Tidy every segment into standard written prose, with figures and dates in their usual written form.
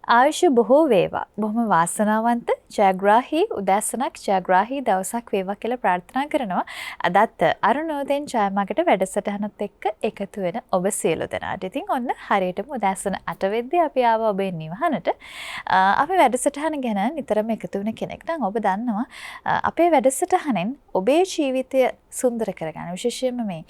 ආයුෂ බොහෝ වේවා. බොහොම වාසනාවන්ත ජයග්‍රාහී උදෑසනක් ජයග්‍රාහී දවසක් වේවා කියලා ප්‍රාර්ථනා කරනවා. අදත් අරුණෝදයෙන් ජයමගට වැඩසටහනත් එක්ක එකතු වෙන ඔබ සියලු දෙනාට. ඉතින් ඔන්න හරියටම උදෑසන 8 වෙද්දී අපි ආව ඔබේ නිවහනට. අපි වැඩසටහන ගැන නිතරම එකතු වෙන කෙනෙක් නම් ඔබ දන්නවා අපේ වැඩසටහනෙන් ඔබේ ජීවිතය සුන්දර කරගන්න විශේෂයෙන්ම මේ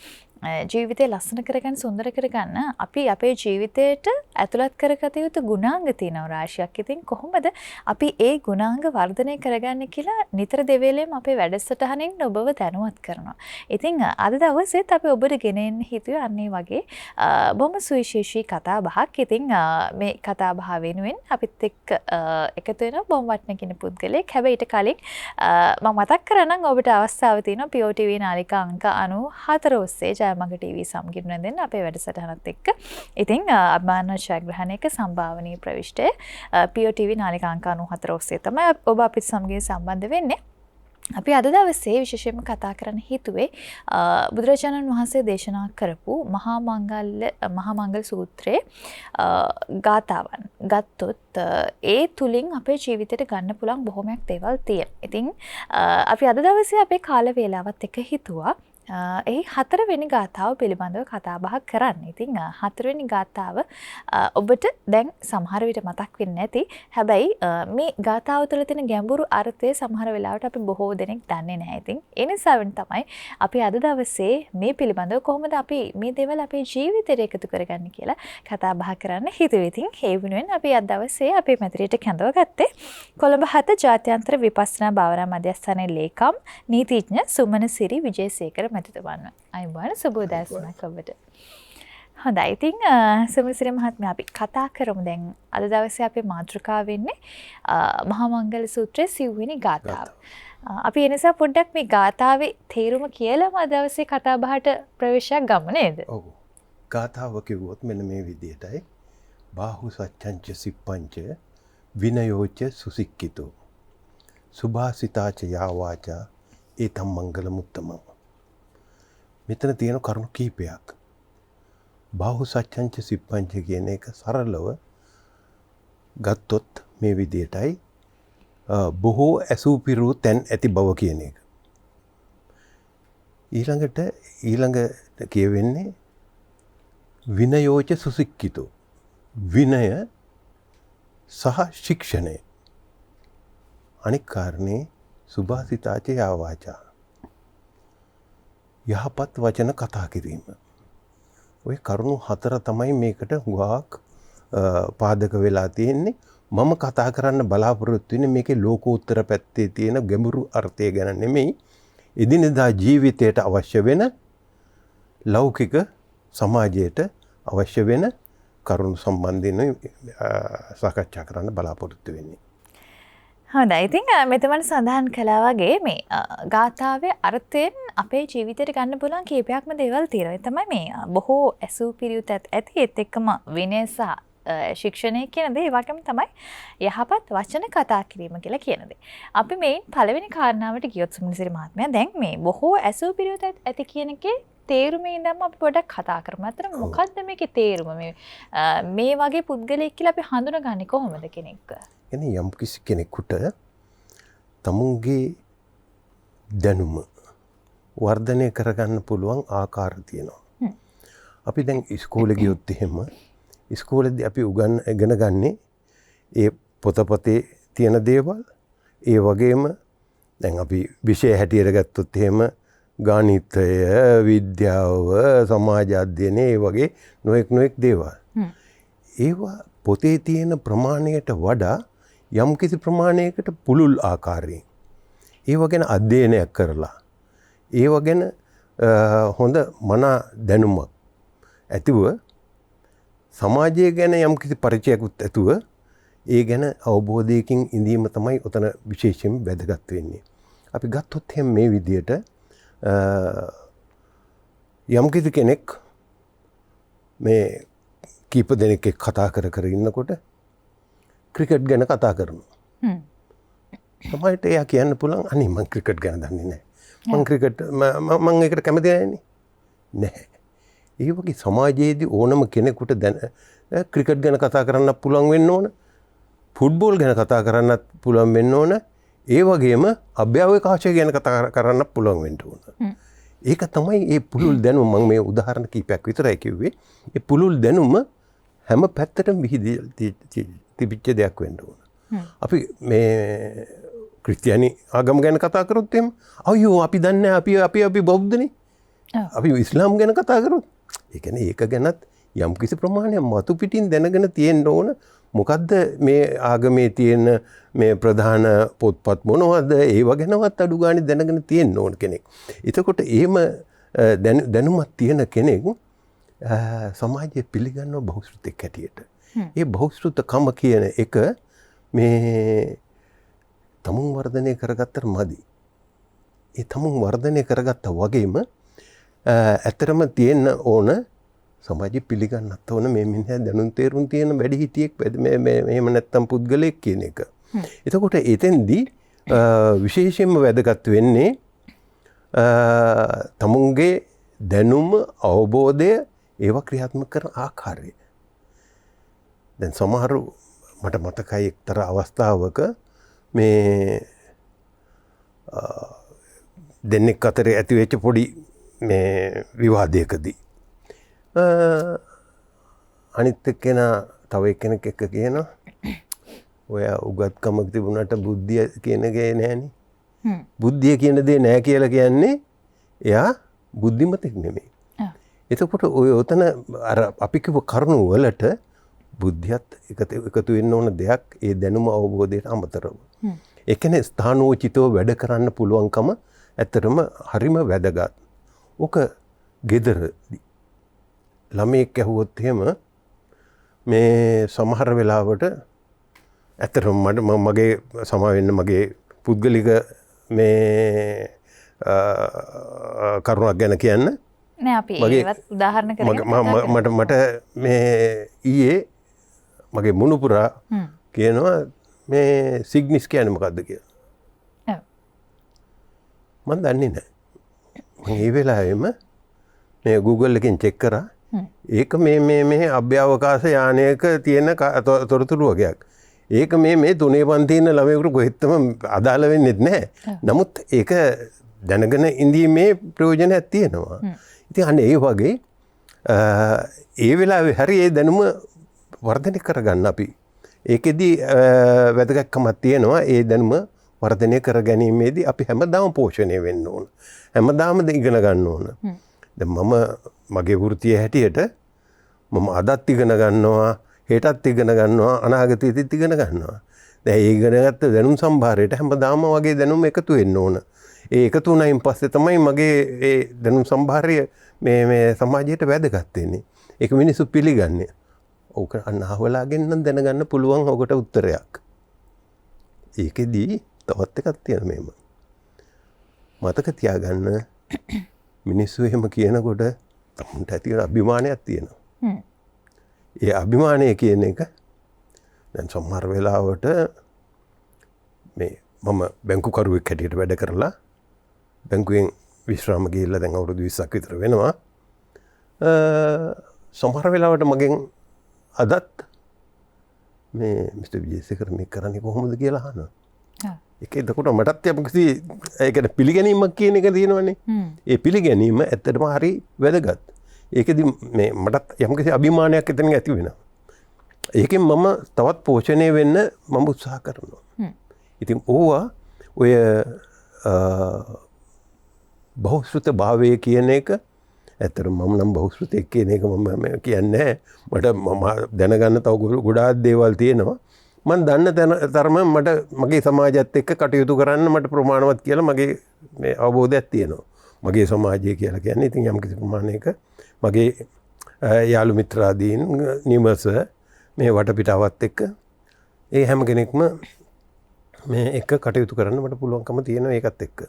ජීවිතය ලස්සන කරගන්න සුන්දර කරගන්න අපි අපේ ජීවිතයට ඇතුළත් කරගත යුතු ගුණාංග තියෙනවා රාශියක්. ඉතින් කොහොමද අපි ඒ ගුණාංග වර්ධනය කරගන්නේ කියලා නිතර දෙවේලෙම අපේ වැඩසටහනින් ඔබව දැනුවත් කරනවා. ඉතින් අද දවසේත් අපි ඔබට ගෙනෙන්න හිතුවේ අන්නේ වගේ බොහොම සුවිශේෂී කතා බහක්. ඉතින් මේ කතා බහ වෙනුවෙන් අපිත් එක්ක එකතු වෙන බොහොම වටින කෙනෙක් පුද්ගලෙක්. හැබැයි ඊට කලින් මම මතක් කරනම් ඔබට අවස්ථාව තියෙනවා POTV නාලිකා අංක 94 ඔස්සේ ජයමග TV සම්ගිරුණ දෙන්න අපේ වැඩසටහනත් එක්ක. ඉතින් අභාන ඡායාග්‍රහණයක සම්භාවනීය ප්‍රවිෂ්ටය POTV නාලිකා අංක 94 ඔස්සේ තමයි ඔබ අපිත් සමගින් සම්බන්ධ වෙන්නේ. අපි අද දවසේ විශේෂයෙන්ම කතා කරන්න හිතුවේ බුදුරජාණන් වහන්සේ දේශනා කරපු මහා මංගල සූත්‍රයේ ගාථාවන් ගත්තොත් ඒ තුලින් අපේ ජීවිතයට ගන්න පුළුවන් බොහොමයක් දේවල් තියෙනවා. ඉතින් අපි අද දවසේ අපේ කාල වේලාවත් එක්ක හිතුවා ඒ හතරවෙනි ගාථාව පිළිබඳව කතා බහ කරන්න. ඉතින් හතරවෙනි ගාථාව ඔබට දැන් සමහර විට මතක් වෙන්නේ නැති. හැබැයි මේ ගාථාව තුළ තියෙන ගැඹුරු අර්ථය සමහර වෙලාවට අපි බොහෝ දෙනෙක් දන්නේ නැහැ. ඉතින් ඒ නිසා තමයි අපි අද දවසේ මේ පිළිබඳව කොහොමද අපි මේ දේවල් අපේ ජීවිතයට එකතු කරගන්නේ කියලා කතා බහ කරන්න හිතුවේ. ඉතින් ඒ වෙනුවෙන් අපි අද දවසේ අපේ මැදිරියට කැඳවගත්තේ කොළඹ 7 ජාත්‍යන්තර විපස්සනා භාවනා මධ්‍යස්ථානයේ ලේකම් නීතිඥ සුමන සිරි විජේසේකර මැතිතුමන්. අයබෝන සුබ උදෑසනක් ඔබට. හොඳයි. ඉතින් සුමසිරි මහත්මයා අපි කතා කරමු දැන් අද දවසේ අපේ මාතෘකාව වෙන්නේ මහා මංගල සූත්‍රයේ 9 වෙනි ගාථාව. අපි ඒ නිසා පොඩ්ඩක් මේ ගාථාවේ තේරුම කියලාම අද දවසේ කතා බහට ප්‍රවේශයක් ගමු නේද? ඔව්. ගාථාව කිව්වොත් මෙන්න මේ විදිහටයි. බාහු සච්ඡංච සිප්පංච විනයෝච සුසික්කිතෝ සුභාසිතාච යා වාචා ඒතම් මංගල මුත්තමං. මෙතන තියෙන කරුණු කීපයක්. බාහු සච්ඡංච සිප්පංච කියන එක සරලව ගත්තොත් මේ විදිහටයි බොහෝ ඇසූ පිරූ තැන් ඇති බව කියන එක. ඊළඟට කියවෙන්නේ විනයෝච සුසික්කිතෝ. විනය සහ ශික්ෂණය. අනික් කාරණේ සුභාසිතාච යා වාචා. යහපත් වචන කතා කිරීම. ওই කරුණු හතර තමයි මේකට හුඟක් පාදක වෙලා තියෙන්නේ. මම කතා කරන්න බලාපොරොත්තු වෙන්නේ මේකේ ලෝකෝත්තර පැත්තේ තියෙන ගැඹුරු අර්ථය ගැන නෙමෙයි. එදිනෙදා ජීවිතයට අවශ්‍ය වෙන ලෞකික සමාජයට අවශ්‍ය වෙන කරුණු සම්බන්ධයෙන් සාකච්ඡා කරන්න බලාපොරොත්තු වෙන්නේ. හොඳයි. ඉතින් මෙතන සඳහන් කළා වගේ මේ ගාථාවේ අර්ථයෙන් අපේ ජීවිතයට ගන්න පුළුවන් කීපයක්ම දේවල් තියෙනවා. ඒ තමයි මේ බොහෝ ඇසූ පිරියුත් ඇති ඒත් එක්කම විනය සහ ශික්ෂණය කියන දේ වගේම තමයි යහපත් වචන කතා කිරීම කියලා කියන දේ. අපි මේ පළවෙනි කාරණාවට ගියොත් සුමනසිරි මහත්මයා දැන් මේ බොහෝ ඇසූ පිරියුත් ඇති කියන එකේ තේරුමේ ඉඳන්ම අපි පොඩ්ඩක් කතා කරමු. අතන මොකද්ද මේකේ තේරුම? මේ වගේ පුද්ගලයෙක් කියලා අපි හඳුනගන්නේ කොහොමද කෙනෙක්ව? එනේ යම් කිසි කෙනෙකුට තමුන්ගේ දැනුම වර්ධනය කරගන්න පුළුවන් ආකාර තියෙනවා. අපි දැන් ඉස්කෝලේ ගියොත් එහෙම ඉස්කෝලේදී අපි ඉගෙන ගන්නේ ඒ පොතපතේ තියෙන දේවල්. ඒ වගේම දැන් අපි විෂය හැටියට ගත්තොත් එහෙම ගණිතය, විද්‍යාව, සමාජ අධ්‍යයනය ඒ වගේ නොඑක් දේවල්. ඒවා පොතේ තියෙන ප්‍රමාණයට වඩා යම් කිසි ප්‍රමාණයකට පුළුල් ආකාරයෙන් ඒව ගැන අධ්‍යයනයක් කරලා ඒව ගැන හොඳ මනා දැනුමක් ඇතිව සමාජය ගැන යම් කිසි පරිචයකුත් ඇතුව ඒ ගැන අවබෝධයකින් ඉඳීම තමයි උතන විශේෂයෙන් වැදගත් වෙන්නේ. අපි ගත්තොත් එහෙනම් මේ විදියට යම් කිසි කෙනෙක් මේ කීප දෙනෙක් එක්ක කතා කර ඉන්නකොට ක්‍රිකට් ගැන කතා කරනවා. සමහරවිට එයා කියන්න පුළුවන් අනේ මම ක්‍රිකට් ගැන දන්නේ නැහැ. මම ඒකට කැමති නැහැ. ඒ වගේ සමාජයේදී ඕනම කෙනෙකුට ක්‍රිකට් ගැන කතා කරන්න පුළුවන් වෙන්න ඕන. ෆුට්බෝල් ගැන කතා කරන්නත් පුළුවන් වෙන්න ඕන. ඒ වගේම අභ්‍යවකාශය ගැන කතා කරන්නත් පුළුවන් වෙන්න ඕන. ඒක තමයි ඒ පුළුල් දැනුම. මම මේ උදාහරණ කීපයක් විතරයි කිව්වේ. ඒ පුළුල් දැනුම හැම පැත්තටම විහිදී තිබිච්ච දෙයක් වෙන්න ඕන. අපි මේ ක්‍රිස්තියානි ආගම ගැන කතා කරොත් එහෙම අයියෝ අපි දන්නේ අපි බෞද්ධනේ. අපි ඉස්ලාම් ගැන කතා කරොත් ඒ කියන්නේ ඒක ගැනත් යම් කිසි ප්‍රමාණයක් මතු පිටින් දැනගෙන තියෙන්න ඕන. මොකද්ද මේ ආගමේ තියෙන මේ ප්‍රධාන පොත්පත් මොනවද? ඒව ගැනවත් අඩු ගානේ දැනගෙන තියෙන්න ඕන කෙනෙක්. එතකොට එහෙම දැනුමක් තියෙන කෙනෙක් සමාජයේ පිළිගන්නව බහුශ්‍රృతෙක් හැටියට. ඒ බහුශ්‍රృతකම කියන එක මේ තමුන් වර්ධනය කරගත්තට මදි. ඒ තමුන් වර්ධනය කරගත්තා වගේම ඇත්තටම තියෙන්න ඕන සමාජය පිළිගන්නත් ඕන මේ මිනිහා දැනුම් තේරුම් තියෙන වැඩි හිටියෙක් එහෙම නැත්තම් පුද්ගලයෙක් කියන එක. එතකොට එතෙන්දී විශේෂයෙන්ම වැදගත් වෙන්නේ තමුන්ගේ දැනුම අවබෝධය ඒවා ක්‍රියාත්මක කරන ආකාරය. දැන් සමහරු මට මතකයි එක්තරා අවස්ථාවක මේ දෙන්නෙක් අතර ඇති වෙච්ච පොඩි මේ විවාදයකදී අනිත් එක්කෙනා තව එක්කෙනෙක් එක්ක කියනවා ඔය උගත්කමක් තිබුණාට බුද්ධිය කියන දේ නැහැනේ. බුද්ධිය කියන දේ නැහැ කියලා කියන්නේ එයා බුද්ධිමතෙක් නෙමෙයි. එතකොට ඔය ඔතන අර අපි කිව්ව කරුණු වලට බුද්ධියත් එකතු වෙන්න ඕන දෙයක් ඒ දැනුම අවබෝධයට අමතරව. ඒ කියන්නේ ස්ථානෝචිතව වැඩ කරන්න පුළුවන්කම ඇත්තටම හරිම වැදගත්. ඔක ගෙදරදී ළමයෙක් ඇහුවොත් එහෙම මේ සමහර වෙලාවට ඇත්තටම මගේ සමා වෙන්න මගේ පුද්ගලික මේ කරුණක් ගැන කියන්න නෑ අපි ඒවත් උදාහරණ කරගෙන මට මේ ඊයේ මගේ මුණුපුරා කියනවා මේ සිග්නිස් කියන්නේ මොකද්ද කියලා. මම දන්නේ නැහැ. මම ඒ වෙලාවෙම මේ Google එකෙන් චෙක් කරා. ඒක මේ අභ්‍යවකාශ යානයක තියෙන තොරතුරු වගේක්. ඒක මේ තුනේ පන්තියේ ඉන්න ළමයෙකුට කොහෙත්ම අදාළ වෙන්නේ නැහැ. නමුත් ඒක දැනගෙන ඉඳීමේ ප්‍රයෝජනයක් තියෙනවා. ඉතින් අන්න ඒ වගේ ඒ වෙලාවේ හරි ඒ දැනුම වර්ධනය කරගන්න අපි. ඒකෙදි වැදගත්කමක් තියෙනවා. ඒ දැනුම වර්ධනය කර ගැනීමේදී අපි හැමදාම පෝෂණය වෙන්න ඕන. හැමදාම ඉගෙන ගන්න ඕන. දැන් මම මගේ වෘත්තිය හැටියට මම අදත් ඉගෙන ගන්නවා, හෙටත් ඉගෙන ගන්නවා, අනාගතයේත් ඉගෙන ගන්නවා. දැන් ඒ ඉගෙනගත්ත දැනුම් සම්භාරයට හැමදාම වගේ දැනුම් එකතු වෙන්න ඕන. ඒ එකතු වුණායින් පස්සේ තමයි මගේ ඒ දැනුම් සම්භාරය මේ සමාජයට වැදගත් වෙන්නේ. ඒක මිනිස්සු පිළිගන්නේ. ඕක අහවලාගෙන් නම් දැනගන්න පුළුවන් ඔකට උත්තරයක්. ඒකෙදී තවත් එකක් තියෙනවා මේම. මතක තියාගන්න මිනිස්සු එහෙම කියනකොට තමුන්ට ඇති වෙන අභිමානයක් තියෙනවා. ඒ අභිමානය කියන එක දැන් සමහර වෙලාවට මේ මම බැංකුකරුවෙක් හැටියට වැඩ කරලා බැංකුවෙන් විශ්‍රාම ගිහිල්ලා දැන් අවුරුදු 20ක් විතර වෙනවා. සමහර වෙලාවට මගෙන් අදත් මේ මිස්ටර් විජේසේකර මේ කරන්නේ කොහොමද කියලා අහනවා. ඒක එතකොට මටත් යම්කිසි ඒකට පිළිගැනීමක් කියන එක තියෙනවනේ. ඒ පිළිගැනීම ඇත්තටම හරි වැදගත්. ඒකෙදි මේ මටත් යම්කිසි අභිමානයක් එතනින් ඇති වෙනවා. ඒකෙන් මම තවත් පෝෂණය වෙන්න මම උත්සාහ කරනවා. ඉතින් ඕවා ඔය බහුශ්‍රృత භාවය කියන එක ඇත්තටම මම නම් බහුශ්‍රృතෙක් කියන එක මම කියන්නේ මට දැනගන්න තව ගොඩාක් දේවල් තියෙනවා. මම දන්න තරම මට මගේ සමාජයත් එක්ක කටයුතු කරන්න මට ප්‍රමාණවත් කියලා මගේ මේ අවබෝධයක් තියෙනවා. මගේ සමාජය කියලා කියන්නේ ඉතින් යම් කිසි ප්‍රමාණයක මගේ යාළු මිත්‍රාදීන් නිවස මේ වටපිටාවත් එක්ක ඒ හැම කෙනෙක්ම මේ එක කටයුතු කරන්න මට පුළුවන්කම තියෙනවා ඒකත් එක්ක.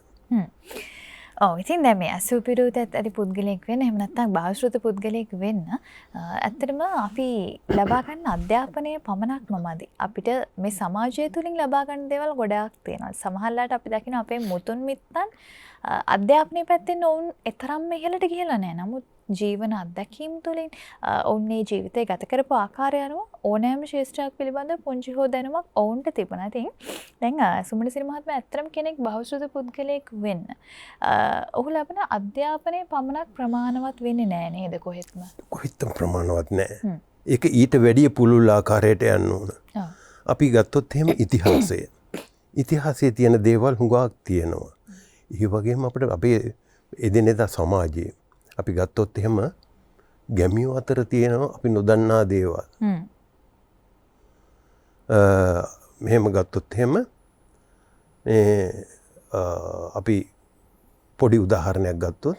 ඔව් ඉතින් දැන් මේ අසුපිරුතත් ඇති පුද්ගලයෙක් වෙන්න එහෙම නැත්නම් බාහිර පුද්ගලයෙක් වෙන්න ඇත්තටම අපි ලබා ගන්න අධ්‍යාපනය පමණක්ම මදි. අපිට මේ සමාජය තුලින් ලබා ගන්න දේවල් ගොඩාක් තියෙනවා. සමහරවිට අපි දකිනවා අපේ මුතුන් මිත්තන් අධ්‍යාපනය පැත්තෙන් ඔවුන් එතරම්ම ඉහළට ගිහලා නැහැ. නමුත් ජීවන අත්දැකීම් තුළින් ඔවුන්ගේ ජීවිතය ගත කරපු ආකාරය අනුව ඕනෑම ශේෂ්ත්‍රයක් පිළිබඳව පුංචි හෝ දැනුමක් ඔවුන්ට තිබුණා. ඉතින් දැන් සුමනසිරි මහත්මයා ඇත්තටම කෙනෙක් බහුශ්‍රృత පුද්ගලයෙක් වෙන්න ඔහු ලබන අධ්‍යාපනය පමණක් ප්‍රමාණවත් වෙන්නේ නැහැ නේද කොහෙත්ම? කොහෙත්ම ප්‍රමාණවත් නැහැ. ඒක ඊට වැඩිය පුළුල් ආකාරයට යන්න ඕන. අපි ගත්තොත් එහෙම ඉතිහාසය. ඉතිහාසයේ තියෙන දේවල් හුඟක් තියෙනවා. ඒ වගේම අපිට අපේ එදිනෙදා සමාජයේ අපි ගත්තොත් එහෙම ගැමියෝ අතර තියෙනවා අපි නොදන්නා දේවල්. මෙහෙම ගත්තොත් එහෙම අපි පොඩි උදාහරණයක් ගත්තොත්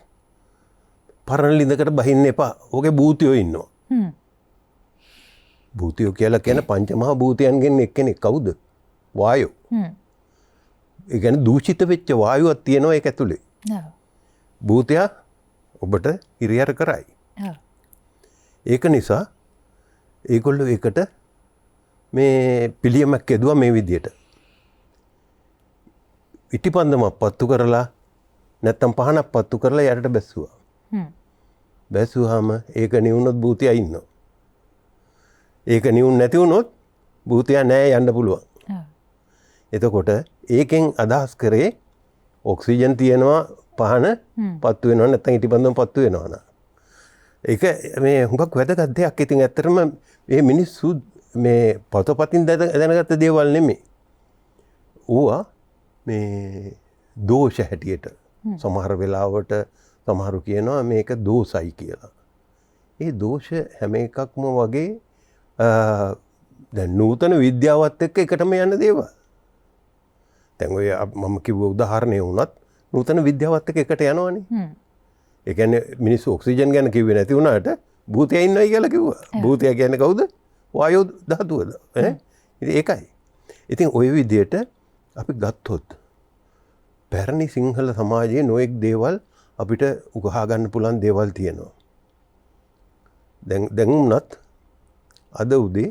පරණ ලිඳකට බහින්න එපා. ඕකේ භූතයෝ ඉන්නවා. භූතයෝ කියලා කියන පංචමහා භූතයන්ගෙන් එක්කෙනෙක් කවුද? වායෝ. ඒ කියන්නේ දූෂිත වෙච්ච වායුවක් තියෙනවා ඒක ඇතුලේ. භූතයා ඔබට හිරිහැර කරයි. ඒක නිසා ඒගොල්ලෝ ඒකට මේ පිළියමක් යදුවා මේ විදියට. ඉටිපන්දමක් පත්තු කරලා නැත්තම් පහනක් පත්තු කරලා යටට බැස්සුවා. බැස්සුවාම ඒක නිවුනොත් භූතයා ඉන්නවා. ඒක නිවුන් නැති වුණොත් භූතයා නෑ යන්න පුළුවන්. එතකොට ඒකෙන් අදහස් කරේ ඔක්සිජන් තියෙනවා පහන පත්තු වෙනවා නැත්නම් ඉටිපන්දම පත්තු වෙනවා නා. ඒක මේ හුඟක් වැදගත් දෙයක්. ඉතින් ඇත්තටම මේ මිනිස්සු මේ පොතපතින් දැනගත්ත දේවල් නෙමෙයි. ඌවා මේ දෝෂ හැටියට සමහර වෙලාවට සමහරු කියනවා මේක දෝසයි කියලා. ඒ දෝෂ හැම එකක්ම වගේ දැන් නූතන විද්‍යාවත් එක්ක එකටම යන දේවල්. දැන් ඔය මම කිව්ව උදාහරණය වුණත් නූතන විද්‍යාවත් එක්ක එකට යනවනේ. ඒ කියන්නේ මිනිස්සු ඔක්සිජන් ගැන කිව්වේ නැති වුණාට භූතයා ඉන්නයි කියලා කිව්වා. භූතයා කියන්නේ කවුද? වායෝ ධාතුවද? ඉතින් ඒකයි. ඉතින් ওই විදිහට අපි ගත්තොත් පැරණි සිංහල සමාජයේ නොඑක් දේවල් අපිට උගහා ගන්න පුළුවන් දේවල් තියෙනවා. දැන් උනත් අද උදේ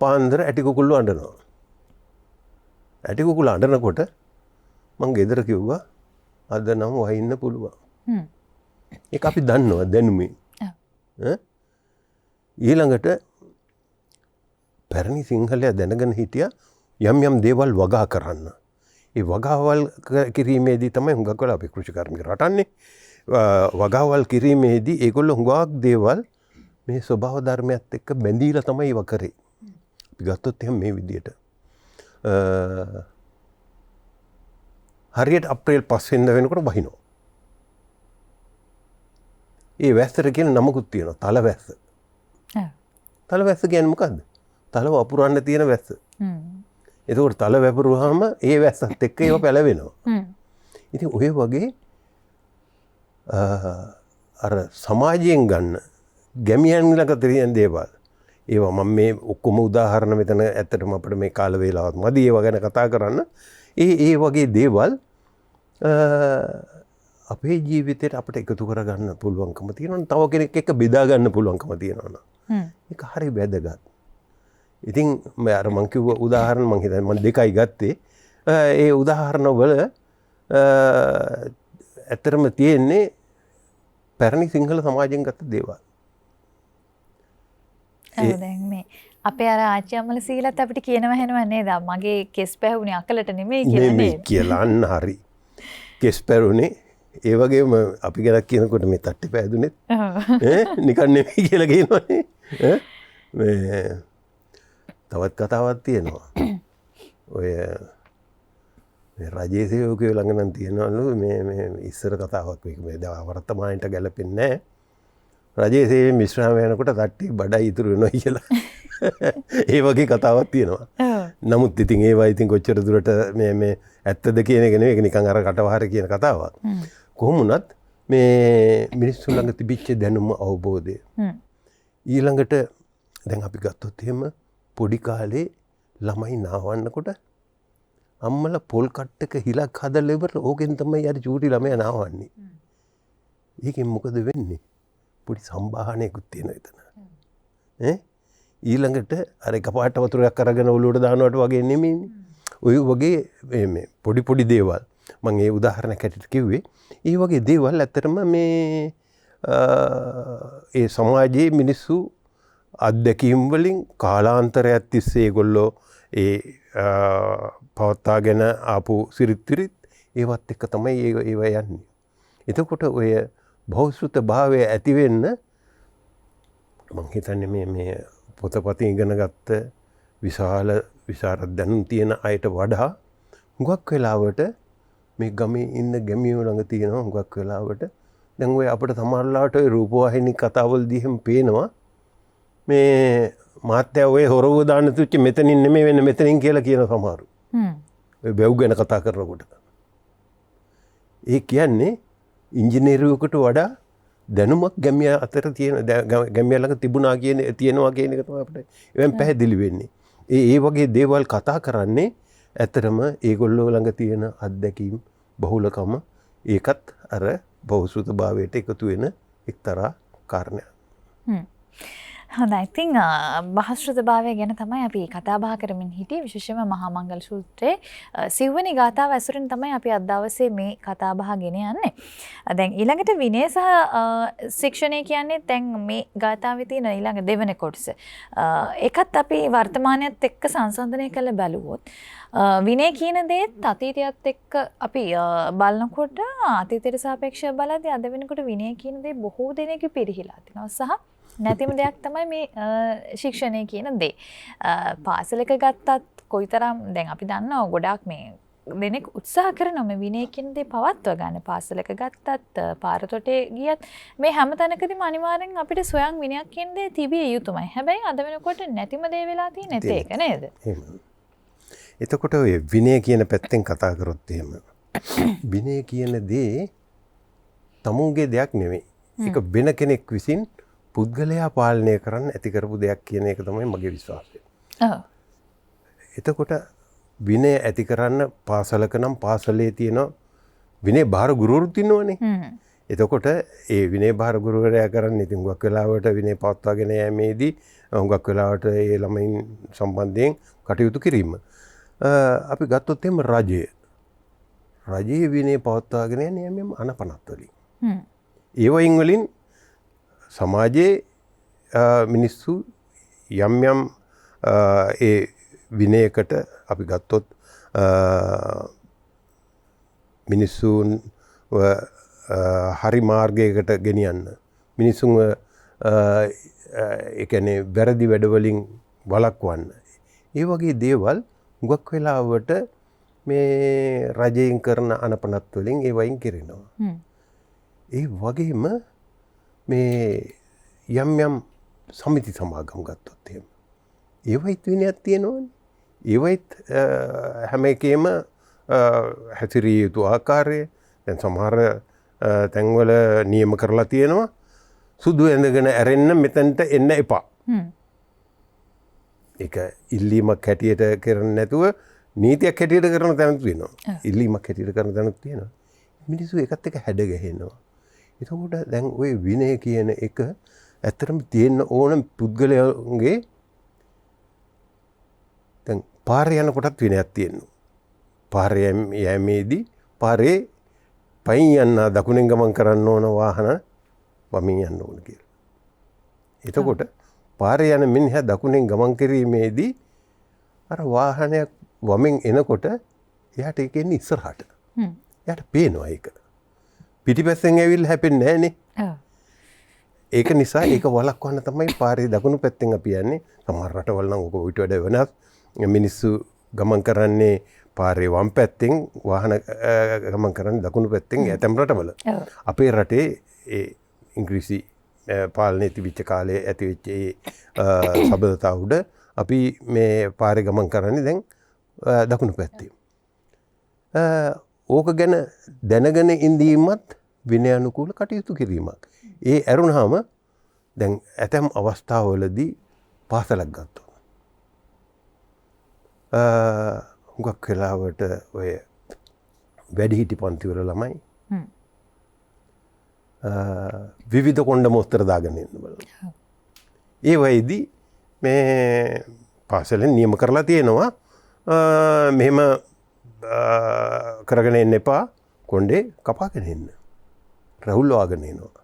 පාන්දර ඇටි කුකුල්ලු අඬනවා. ඇටි කුකුල්ලු අඬනකොට මං ගෙදර කිව්වා අද නම් වහින්න පුළුවන්. ඒක අපි දන්නවා දැනුමේ. ඊළඟට පැරණි සිංහලයා දැනගෙන හිටියා යම් යම් දේවල් වගා කරන්න. ඒ වගාවල් කිරීමේදී තමයි හුඟක් වෙලා අපි කෘෂිකර්මික රටන්නේ. වගාවල් කිරීමේදී ඒගොල්ලෝ හුඟක් දේවල් මේ ස්වභාව ධර්මයත් එක්ක බැඳීලා තමයි ඒව කරේ. අපි ගත්තොත් එහෙනම් මේ විදියට හරියට අප්‍රේල් 5 වෙනිදා වෙනකොට වහිනවා. ඒ වැස්සට කියන නමකුත් තියෙනවා තල වැස්ස. තල වැස්ස කියන්නේ මොකද්ද? තල වපුරන්න තියෙන වැස්ස. එතකොට තල වැපරුවාම ඒ වැස්සත් එක්ක ඒව පැලවෙනවා. ඉතින් ඔය වගේ අර සමාජයෙන් ගන්න ගැමියන් ළඟ තියෙන දේවල් ඒවා මම මේ ඔක්කොම උදාහරණ මෙතන ඇත්තටම අපිට මේ කාල වේලාවත් මදි ඒවා ගැන කතා කරන්න. ඒ වගේ දේවල් අපේ ජීවිතේට අපිට එකතු කරගන්න පුළුවන්කම තියෙනවා. තව කෙනෙක් එක්ක බෙදා ගන්න පුළුවන්කම තියෙනවා. ඒක හරි වැදගත්. ඉතින් මම කිව්ව උදාහරණ මම හිතන්නේ මම දෙකයි ගත්තේ. ඒ උදාහරණ වල ඇත්තටම තියෙන්නේ පැරණි සිංහල සමාජයෙන් ගත්ත දේවල්. දැන් මේ අපේ අර ආච්චි අම්මලා සීලත් අපිට කියනවා හෙනවා නේද? මගේ කෙස් පැහුනේ අකලට නෙමෙයි කියලා නේද? නෙමෙයි කියලා අන්න හරි. කෙස් පැරුනේ ඒ වගේම අපි ගැන කියනකොට මේ තට්ටි පෑදුනේ නිකන් නෙමෙයි කියලා කියනවනේ. මේ තවත් කතාවක් තියෙනවා. ඔය මේ රජයේ සේවකයෝ ළඟ නම් තියෙනවලු මේ ඉස්සර කතාවක් මේ වර්තමානයට ගැලපෙන්නේ නැහැ. රජයේ සේවයෙන් විශ්‍රාම යනකොට තට්ටි බඩයි ඉතුරු වෙනවා කියලා. ඒ වගේ කතාවක් තියෙනවා. නමුත් ඉතින් ඒවා ඉතින් කොච්චර දුරට මේ ඇත්තද කියන එක නෙවෙයි. ඒක නිකන් අර කටවහර කියන කතාවක්. කොහොම වුණත් මේ මිනිස්සු ළඟ තිබිච්ච දැනුම අවබෝධය. ඊළඟට දැන් අපි ගත්තොත් එහෙම පොඩි කාලේ ළමයි නාවන්නකොට අම්මලා පොල් කට්ටක හිලක් හදලා ඉවර ඕකෙන් තමයි අර චූටි ළමයා නාවන්නේ. ඒකෙන් මොකද වෙන්නේ? පොඩි සම්බාහනයකුත් තියෙනවා එතන. ඊළඟට අර එකපාරට වතුරක් අරගෙන ඔලුවට දානවට වගේ නෙමෙයිනේ. ඔය වගේ මේ පොඩි පොඩි දේවල්. මම ඒ උදාහරණයක් හැටියට කිව්වේ. ඒ වගේ දේවල් ඇත්තටම මේ ඒ සමාජයේ මිනිස්සු අත්දැකීම් වලින් කාලාන්තරයක් තිස්සේ ඒගොල්ලෝ ඒ පවත්වාගෙන ආපු සිරිත් ඒවත් එක්ක තමයි ඒව යන්නේ. එතකොට ඔය බහුශ්‍රృత භාවය ඇති වෙන්න මම හිතන්නේ මේ පොතපතින් ඉගෙන ගත්ත විශාල විශාරද දැනුම් තියෙන අයට වඩා හුඟක් වෙලාවට මේ ගමේ ඉන්න ගැමියෝ ළඟ තියෙනවා හුඟක් වෙලාවට දැන් ඔය අපිට සමහරලාට ඔය රූපවාහිනී කතාවල්දී එහෙම පේනවා මේ මාත්‍යා ඔය හොරව දාන්න තුච්ච මෙතනින් නෙමෙයි වෙන්නේ මෙතනින් කියලා කියන සමහරු. ඔය බැව් ගැන කතා කරනකොට. ඒ කියන්නේ ඉංජිනේරුවෙකුට වඩා දැනුමක් ගැමියා අතර තියෙන ගැමියා ළඟ තිබුණා තියෙනවා කියන එක තමයි අපිට එවෙන් පැහැදිලි වෙන්නේ. ඒ වගේ දේවල් කතා කරන්නේ ඇත්තටම ඒගොල්ලෝ ළඟ තියෙන අත්දැකීම් බහුලකම ඒකත් අර බහුශ්‍රృత භාවයට එකතු වෙන එක්තරා කාරණයක්. හොඳයි. ඉතින් බහුශ්‍රృత භාවය ගැන තමයි අපි කතා බහ කරමින් හිටියේ. විශේෂයෙන්ම මහා මංගල සූත්‍රයේ සිව්වෙනි ගාථාව ඇසුරින් තමයි අපි අද දවසේ මේ කතා බහ ගෙන යන්නේ. දැන් ඊළඟට විනය සහ ශික්ෂණය කියන්නේ දැන් මේ ගාථාවේ තියෙන ඊළඟ දෙවෙනි කොටස. ඒකත් අපි වර්තමානයේත් එක්ක සංසන්දනය කරලා බලුවොත් විනය කියන දේත් අතීතයත් එක්ක අපි බලනකොට අතීතයට සාපේක්ෂව බලද්දී අද වෙනකොට විනය කියන දේ බොහෝ දෙනෙක් පිරිහිලා තිනවා සහ නැතිම දෙයක් තමයි මේ ශික්ෂණය කියන දේ. පාසලක ගත්තත් කොයිතරම් දැන් අපි දන්නවා ගොඩාක් මේ දෙනෙක් උත්සාහ කරනවා මේ විනය කියන දේ පවත්වා ගන්න. පාසලක ගත්තත් පාරතොටේ ගියත් මේ හැම තැනකදීම අනිවාර්යෙන් අපිට සොයන් විනයක් කියන දේ තිබිය යුතුමයි. හැබැයි අද වෙනකොට නැතිම දේ වෙලා තියෙන්නේ ඒක නේද? එතකොට ඔය විනය කියන පැත්තෙන් කතා කරොත් එහෙම විනය කියන දේ තමුන්ගේ දෙයක් නෙමෙයි. ඒක වෙන කෙනෙක් විසින් පුද්ගලයා පාලනය කරන්න ඇති කරපු දෙයක් කියන එක තමයි මගේ විශ්වාසය. එතකොට විනය ඇති කරන්න පාසලක නම් පාසලේ තියෙන විනය භාර ගුරුවරුත් ඉන්නවනේ. එතකොට ඒ විනය භාර ගුරුවරයා කරන්නේ ඉතින් හුඟක් වෙලාවට විනය පවත්වාගෙන යෑමේදී හුඟක් වෙලාවට ඒ ළමයින් සම්බන්ධයෙන් කටයුතු කිරීම. අපි ගත්තොත් එහෙම රජයේ විනය පවත්වාගෙන යන්නේ යම් අනපනත් වලින්. ඒ වයින් සමාජයේ මිනිස්සු යම් ඒ විනයකට අපි ගත්තොත් මිනිස්සුන් හරි මාර්ගයකට ගෙනියන්න මිනිසුන්ව ඒ කියන්නේ වැරදි වැඩවලින් වළක්වන්න ඒ වගේ දේවල් හුඟක් වෙලාවට මේ රජයෙන් කරන අනපනත් වලින් ඒ වයින් කෙරෙනවා. ඒ වගේම මේ යම් සමිති සමාගම් ගත්තොත් එහෙම ඒවයිත් විනයක් තියෙනවනේ. ඒවයිත් හැම එකේම හැසිරිය යුතු ආකාරය දැන් සමහර තැන්වල නියම කරලා තියෙනවා සුදු ඇඳගෙන ඇරෙන්න මෙතනට එන්න එපා. ඒක ඉල්ලීමක් හැටියට කරන්නේ නැතුව නීතියක් හැටියට කරන තැනක් තියෙනවා. ඉල්ලීමක් හැටියට කරන තැනක් තියෙනවා. මිනිස්සු ඒකත් එක්ක හැඩ ගැහෙනවා. එතකොට දැන් ওই විනය කියන එක ඇත්තටම තියෙන්න ඕන පුද්ගලයාගේ දැන් පාරේ යනකොටත් විනයක් තියෙනවා. පාරේ යෑමේදී පාරේ පයින් යන්න දකුණෙන් ගමන් කරන්න ඕන වාහන වමින් යන්න ඕන කියලා. එතකොට පාරේ යන මිනිහා දකුණෙන් ගමන් කිරීමේදී අර වාහනයක් වමින් එනකොට එයාට ඒක එන්නේ ඉස්සරහට. එයාට පේනවා ඒක. පිටිපස්සෙන් ඇවිල්ලා හැපෙන්නේ නැහනේ. ඒක නිසා ඒක වළක්වන්න තමයි පාරේ දකුණු පැත්තෙන් අපි යන්නේ. සමහර රටවල් නම් ඔක ඊට වඩා වෙනස්. මිනිස්සු ගමන් කරන්නේ පාරේ වම් පැත්තෙන් වාහන ගමන් කරන්නේ දකුණු පැත්තෙන් ඇතැම් රටවල. අපේ රටේ ඒ ඉංග්‍රීසි පාලනයේ තිබිච්ච කාලේ ඇතිවෙච්ච ඒ සබඳතා උඩ අපි මේ පාරේ ගමන් කරන්නේ දැන් දකුණු පැත්තේ. ඕක ගැන දැනගෙන ඉඳීමත් විනයානුකූල කටයුතු කිරීමක්. ඒ ඇරුණාම දැන් ඇතැම් අවස්ථාවලදී පාසලක් ගත්තා. හුඟක් වෙලාවට ඔය වැඩිහිටි පන්තිවල ළමයි විවිධ කොණ්ඩ මොස්තර දාගෙන ඉන්න බලන්න. ඒ වෙයිදී මේ පාසලෙන් නියම කරලා තියෙනවා මෙහෙම කරගෙන එන්න එපා කොණ්ඩේ කපාගෙන එන්න. රැවුල් වාගෙන එනවා.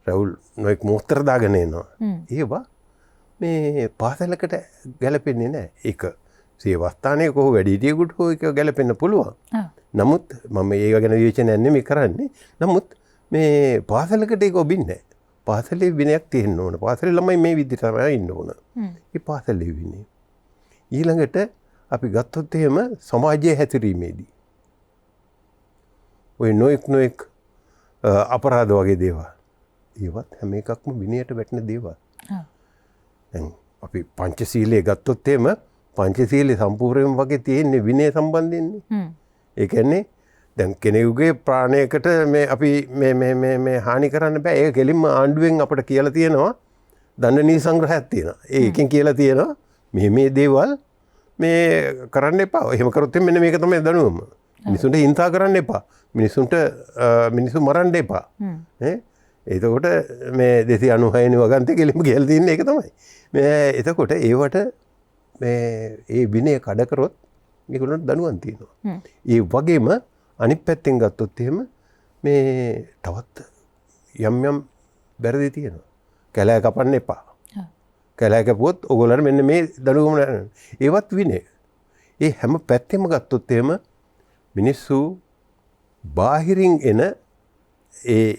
රැවුල් නොයෙක් මෝස්තර දාගෙන එනවා. ඒවා මේ පාසලකට ගැලපෙන්නේ නැහැ. ඒක සේවස්ථානයේ කොහොම වැඩිහිටියෙකුට හෝ ඒක ගැලපෙන්න පුළුවන්. නමුත් මම ඒක ගැන විවේචනයක් නෙමෙයි කරන්නේ. නමුත් මේ පාසලකට ඒක ඔබින්නේ නැහැ. පාසලේ විනයක් තියෙන්න ඕන. පාසලේ ළමයි මේ විදිහට තමයි ඉන්න ඕන. ඒ පාසලේ විනය. ඊළඟට අපි ගත්තොත් එහෙම සමාජයේ හැසිරීමේදී ඔය නොඑක් අපරාධ වගේ දේවල්. ඒවත් හැම එකක්ම විනයට වැටෙන දේවල්. දැන් අපි පංචශීලයේ ගත්තොත් එහෙම පංචශීලයේ සම්පූර්ණයෙන් වගේ තියෙන්නේ විනය සම්බන්ධයෙන්නේ. ඒ කියන්නේ දැන් කෙනෙකුගේ ප්‍රාණයකට මේ අපි මේ හානි කරන්න බෑ. ඒක කෙලින්ම ආණ්ඩුවෙන් අපිට කියලා තියෙනවා. දණ්ඩනීය සංග්‍රහයක් තියෙනවා. ඒකෙන් කියලා තියෙනවා මේ දේවල් මේ කරන්න එපා. එහෙම කරොත් මෙන්න මේක තමයි දඬුවම. මිනිසුන්ට හිංසා කරන්න එපා. මිනිස්සු මරන්න එපා. එතකොට මේ 296 වගන්තේ කෙලින්ම කියලා තියෙන්නේ ඒක තමයි. මේ එතකොට ඒවට මේ ඒ විනය කඩ කරොත් මේගොල්ලන්ට දඬුවම් තියෙනවා. ඒ වගේම අනිත් පැත්තෙන් ගත්තොත් එහෙම මේ තවත් යම් වැරදි තියෙනවා. කැලෑ කපන්න එපා. කැලෑ කැපුවොත් ඔයගොල්ලන්ට මෙන්න මේ දඬුවම ඒවත් විනය. ඒ හැම පැත්තෙම ගත්තොත් එහෙම මිනිස්සු බාහිරින් එන ඒ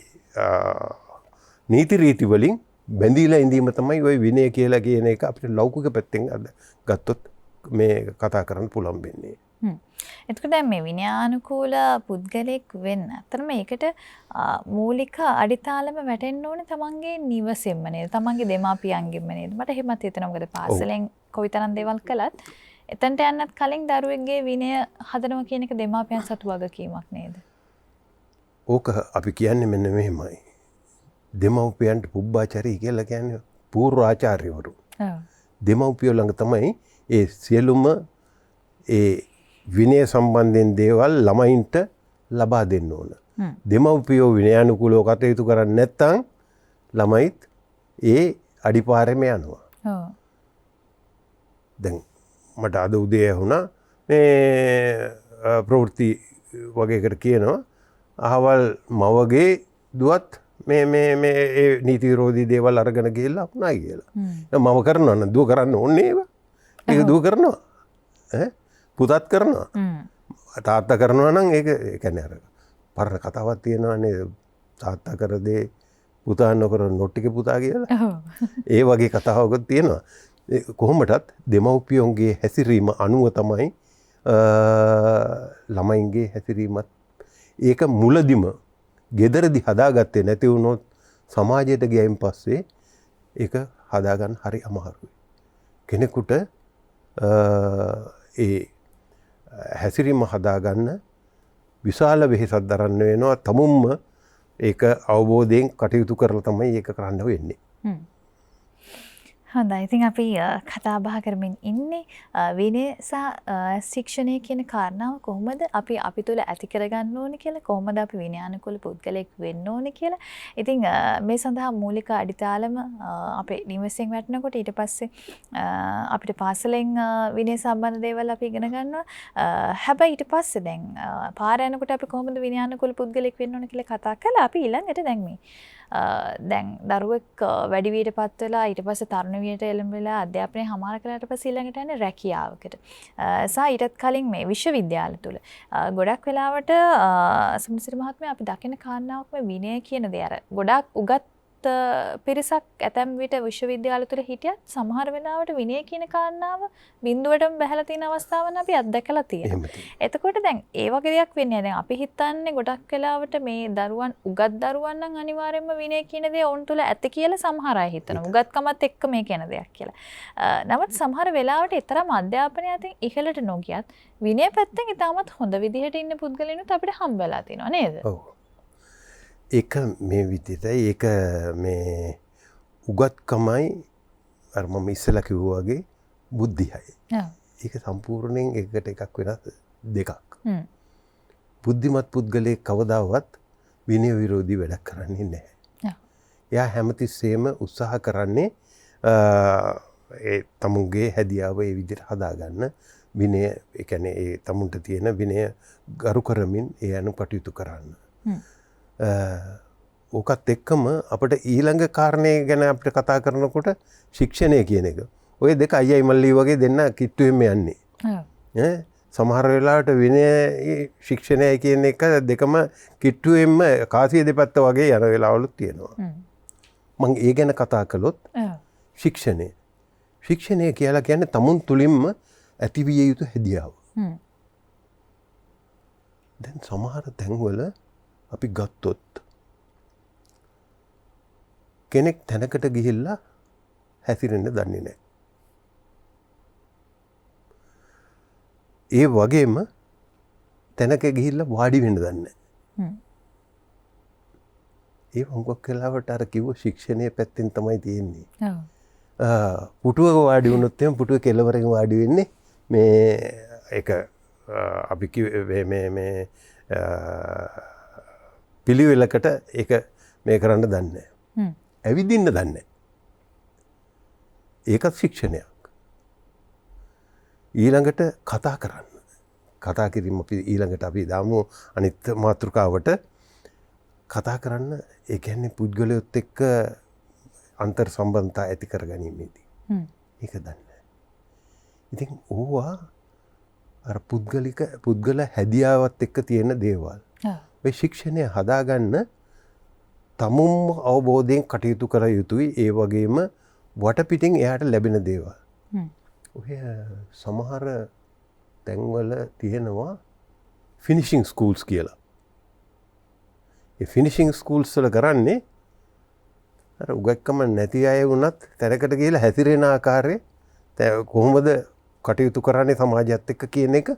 නීති රීති වලින් බැඳීලා ඉඳීම තමයි ওই විනය කියලා කියන එක අපිට ලෞකික පැත්තෙන් ගත්තොත් මේ කතා කරන්න පුළුවන් වෙන්නේ. එතකොට දැන් මේ විනයානුකූල පුද්ගලෙක් වෙන්න අතරම ඒකට මූලික අඩිතාලම වැටෙන්න ඕනේ තමන්ගේ නිවසෙන්ම නේද? තමන්ගේ දෙමාපියන්ගෙන්ම නේද? මට එහෙමත් හිතෙනවා. මොකද පාසලෙන් කොයිතරම් දේවල් කළත් එතනට යන්නත් කලින් දරුවෙක්ගේ විනය හදනවා කියන එක දෙමාපියන් සතු වගකීමක් නේද? ඕක අපි කියන්නේ මෙන්න මෙහෙමයි. දෙමව්පියන්ට පුබ්බාචාරී කියලා කියන්නේ පූර්ව ආචාර්යවරු. දෙමව්පියෝ ළඟ තමයි ඒ සියලුම ඒ විනය සම්බන්ධයෙන් දේවල් ළමයින්ට ලබා දෙන්න ඕන. දෙමව්පියෝ විනයානුකූලව කටයුතු කරන්නේ නැත්නම් ළමයිත් ඒ අඩිපාරෙම යනවා. දැන් මට අද උදේ වුණා මේ ප්‍රවෘත්ති වගේකට කියනවා අහවල් මවගේ දුවත් මේ ඒ නීති විරෝධී දේවල් අරගෙන ගිහලා වුණා කියලා. මම කරනවා නම් දුව කරන්න ඕනේ ඒවා. ඒක දුව කරනවා. පුතත් කරනවා. තාත්තා කරනවා නම් ඒක කියන්නේ අර පරණ කතාවක් තියෙනවානේ තාත්තා කර දේ පුතා නොකර නොටික පුතා කියලා. ඒ වගේ කතාවකුත් තියෙනවා. කොහොමටත් දෙමව්පියන්ගේ හැසිරීම අනුව තමයි ළමයින්ගේ හැසිරීමත් ඒක මුලදිම ගෙදරදි හදාගත්තේ නැති වුණොත් සමාජයට ගියයින් පස්සේ ඒක හදාගන්න හරි අමාරුයි. කෙනෙකුට ඒ හැසිරීම හදාගන්න විශාල වෙහෙසක් දරන්න වෙනවා. තමුන්ම ඒක අවබෝධයෙන් කටයුතු කරලා තමයි ඒක කරන්න වෙන්නේ. හොඳයි. ඉතින් අපි කතා බහ කරමින් ඉන්නේ විනය සහ ශික්ෂණය කියන කාරණාව කොහොමද අපි තුළ ඇති කරගන්න ඕනේ කියලා, කොහොමද අපි විනයානුකූල පුද්ගලෙක් වෙන්න ඕනේ කියලා. ඉතින් මේ සඳහා මූලික අඩිතාලම අපේ නිවසෙන් වැටෙනකොට ඊට පස්සේ අපිට පාසලෙන් විනය සම්බන්ධ දේවල් අපි ඉගෙන ගන්නවා. හැබැයි ඊට පස්සේ දැන් පාර යනකොට අපි කොහොමද විනයානුකූල පුද්ගලෙක් වෙන්න ඕනේ කියලා කතා කළා. අපි ඊළඟට දැන් මේ දැන් දරුවෙක් වැඩි වියට පත් වෙලා ඊට පස්සේ තරුණ වියට එළඹෙලා අධ්‍යාපනය හමාර කළාට පස්සේ ඊළඟට යන්නේ රැකියාවකට. සහ ඊටත් කලින් මේ විශ්වවිද්‍යාල තුල ගොඩක් වෙලාවට සුමසිරි මහත්මයා අපි දකින කාරණාවක් මේ විනය කියන දේ අර ගොඩක් උගත් පිරිසක් ඇතැම් විට විශ්වවිද්‍යාල තුල හිටියත් සමහර වෙලාවට විනය කියන කාරණාව බිඳුවටම බහැලා තියෙන අවස්ථාවන් අපි අත්දැකලා තියෙනවා. එතකොට දැන් ඒ වගේ දෙයක් වෙන්නේ නැහැ. දැන් අපි හිතන්නේ ගොඩක් වෙලාවට මේ දරුවන් උගත් දරුවන් නම් අනිවාර්යයෙන්ම විනය කියන දේ ඔවුන් තුල ඇති කියලා සමහර අය හිතනවා. උගත්කමත් එක්ක මේ කියන දෙයක් කියලා. නමුත් සමහර වෙලාවට ඊතරම් අධ්‍යාපනය අතින් ඉහළට නොගියත් විනය පැත්තෙන් ඉතාමත් හොඳ විදිහට ඉන්න පුද්ගලයන්ුත් අපිට හම්බෙලා තියෙනවා නේද? ඔව්. ඒක මේ විදිහට ඒක මේ උගත්කමයි අර මම ඉස්සෙල්ලා කිව්වා වගේ බුද්ධියයි. ඒක සම්පූර්ණයෙන් එකට එකක් වෙනස් දෙකක්. බුද්ධිමත් පුද්ගලයෙක් කවදාවත් විනය විරෝධී වැඩක් කරන්නේ නැහැ. එයා හැමතිස්සෙම උත්සාහ කරන්නේ ඒ තමුන්ගේ හැදියාව ඒ විදිහට හදාගන්න. විනය ඒ කියන්නේ ඒ තමුන්ට තියෙන විනය ගරු කරමින් ඒ අනු කටයුතු කරන්න. ඕකත් එක්කම අපිට ඊළඟ කාරණේ ගැන අපිට කතා කරනකොට ශික්ෂණය කියන එක. ඔය දෙක අයියයි මල්ලි වගේ දෙන්න කිට්ටුවෙම යන්නේ. සමහර වෙලාවට විනය ශික්ෂණය කියන එක දෙකම කිට්ටුවෙම කාසිය දෙපැත්ත වගේ යන වෙලාවලුත් තියෙනවා. මං ඒ ගැන කතා කළොත් ශික්ෂණය කියලා කියන්නේ තමුන් තුළින්ම ඇතිවිය යුතු හැදියාව. දැන් සමහර තැන්වල අපි ගත්තොත් කෙනෙක් තැනකට ගිහිල්ලා හැසිරෙන්න දන්නේ නැහැ. ඒ වගේම තැනක ගිහිල්ලා වාඩි වෙන්න දන්නේ නැහැ. ඒ හුඟක් වෙලාවට අර කිව්ව ශික්ෂණයේ පැත්තෙන් තමයි තියෙන්නේ. පුටුවක වාඩි වුණොත් එහෙනම් පුටුවේ කෙළවරකින් වාඩි වෙන්නේ මේ එක අපි මේ පිළිවෙලකට ඒක මේ කරන්න දන්නේ නැහැ. ඇවිදින්න දන්නේ නැහැ. ඒකත් ශික්ෂණයක්. ඊළඟට කතා කරන්න. කතා කිරීම අපි ඊළඟට අපි දාමු අනිත් මාතෘකාවට කතා කරන්න. ඒ කියන්නේ පුද්ගලයොත් එක්ක අන්තර් සම්බන්ධතා ඇති කර ගැනීමේදී. ඒක දන්නේ නැහැ. ඉතින් ඕවා අර පුද්ගල හැදියාවත් එක්ක තියෙන දේවල්. ඔය ශික්ෂණය හදාගන්න තමුන්ම අවබෝධයෙන් කටයුතු කර යුතුයි. ඒ වගේම වටපිටින් එයාට ලැබෙන දේවල්. ඔය සමහර තැන්වල තියෙනවා ෆිනිෂිං ස්කූල්ස් කියලා. ඒ ෆිනිෂිං ස්කූල්ස් වල කරන්නේ අර උගක්කම නැති අය වුණත් තැනකට ගිහලා හැසිරෙන ආකාරය කොහොමද කටයුතු කරන්නේ සමාජයත් එක්ක කියන එක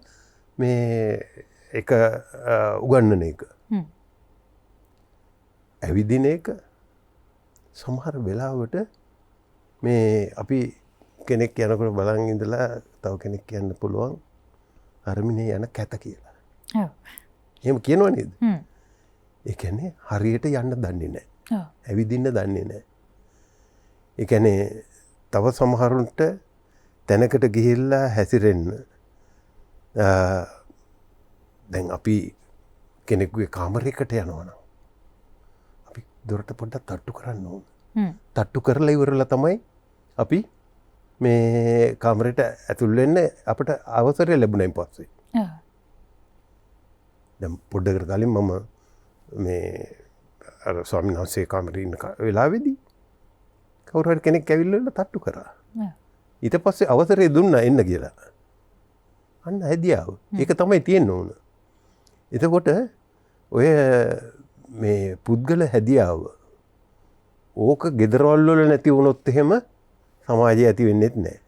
මේ එක උගන්වන එක. ඇවිදින එක සමහර වෙලාවට මේ අපි කෙනෙක් යනකොට බලන් ඉඳලා තව කෙනෙක් කියන්න පුළුවන් අරමිනේ යන කැත කියලා. එහෙම කියනවා නේද? ඒ කියන්නේ හරියට යන්න දන්නේ නැහැ. ඇවිදින්න දන්නේ නැහැ. ඒ කියන්නේ තව සමහරුන්ට තැනකට ගිහිල්ලා හැසිරෙන්න දැන් අපි කෙනෙකුගේ කාමරයකට යනවා නම් අපි දොරට පොඩ්ඩක් තට්ටු කරන්න ඕන. තට්ටු කරලා ඉවරලා තමයි අපි මේ කාමරයට ඇතුල් වෙන්න අපිට අවසරය ලැබුණයින් පස්සේ. දැන් පොඩ්ඩකට කලින් මම මේ අර ස්වාමීන් වහන්සේ කාමරේ ඉන්න වෙලාවේදී කවුරු හරි කෙනෙක් ඇවිල්ලා තට්ටු කරා. ඊට පස්සේ අවසරය දුන්නා එන්න කියලා. අන්න හැදියාව. ඒක තමයි තියෙන්න ඕන. එතකොට ඔය මේ පුද්ගල හැදියාව ඕක ගෙදරවල් වල නැති වුණොත් එහෙම සමාජය ඇති වෙන්නේ නැහැ.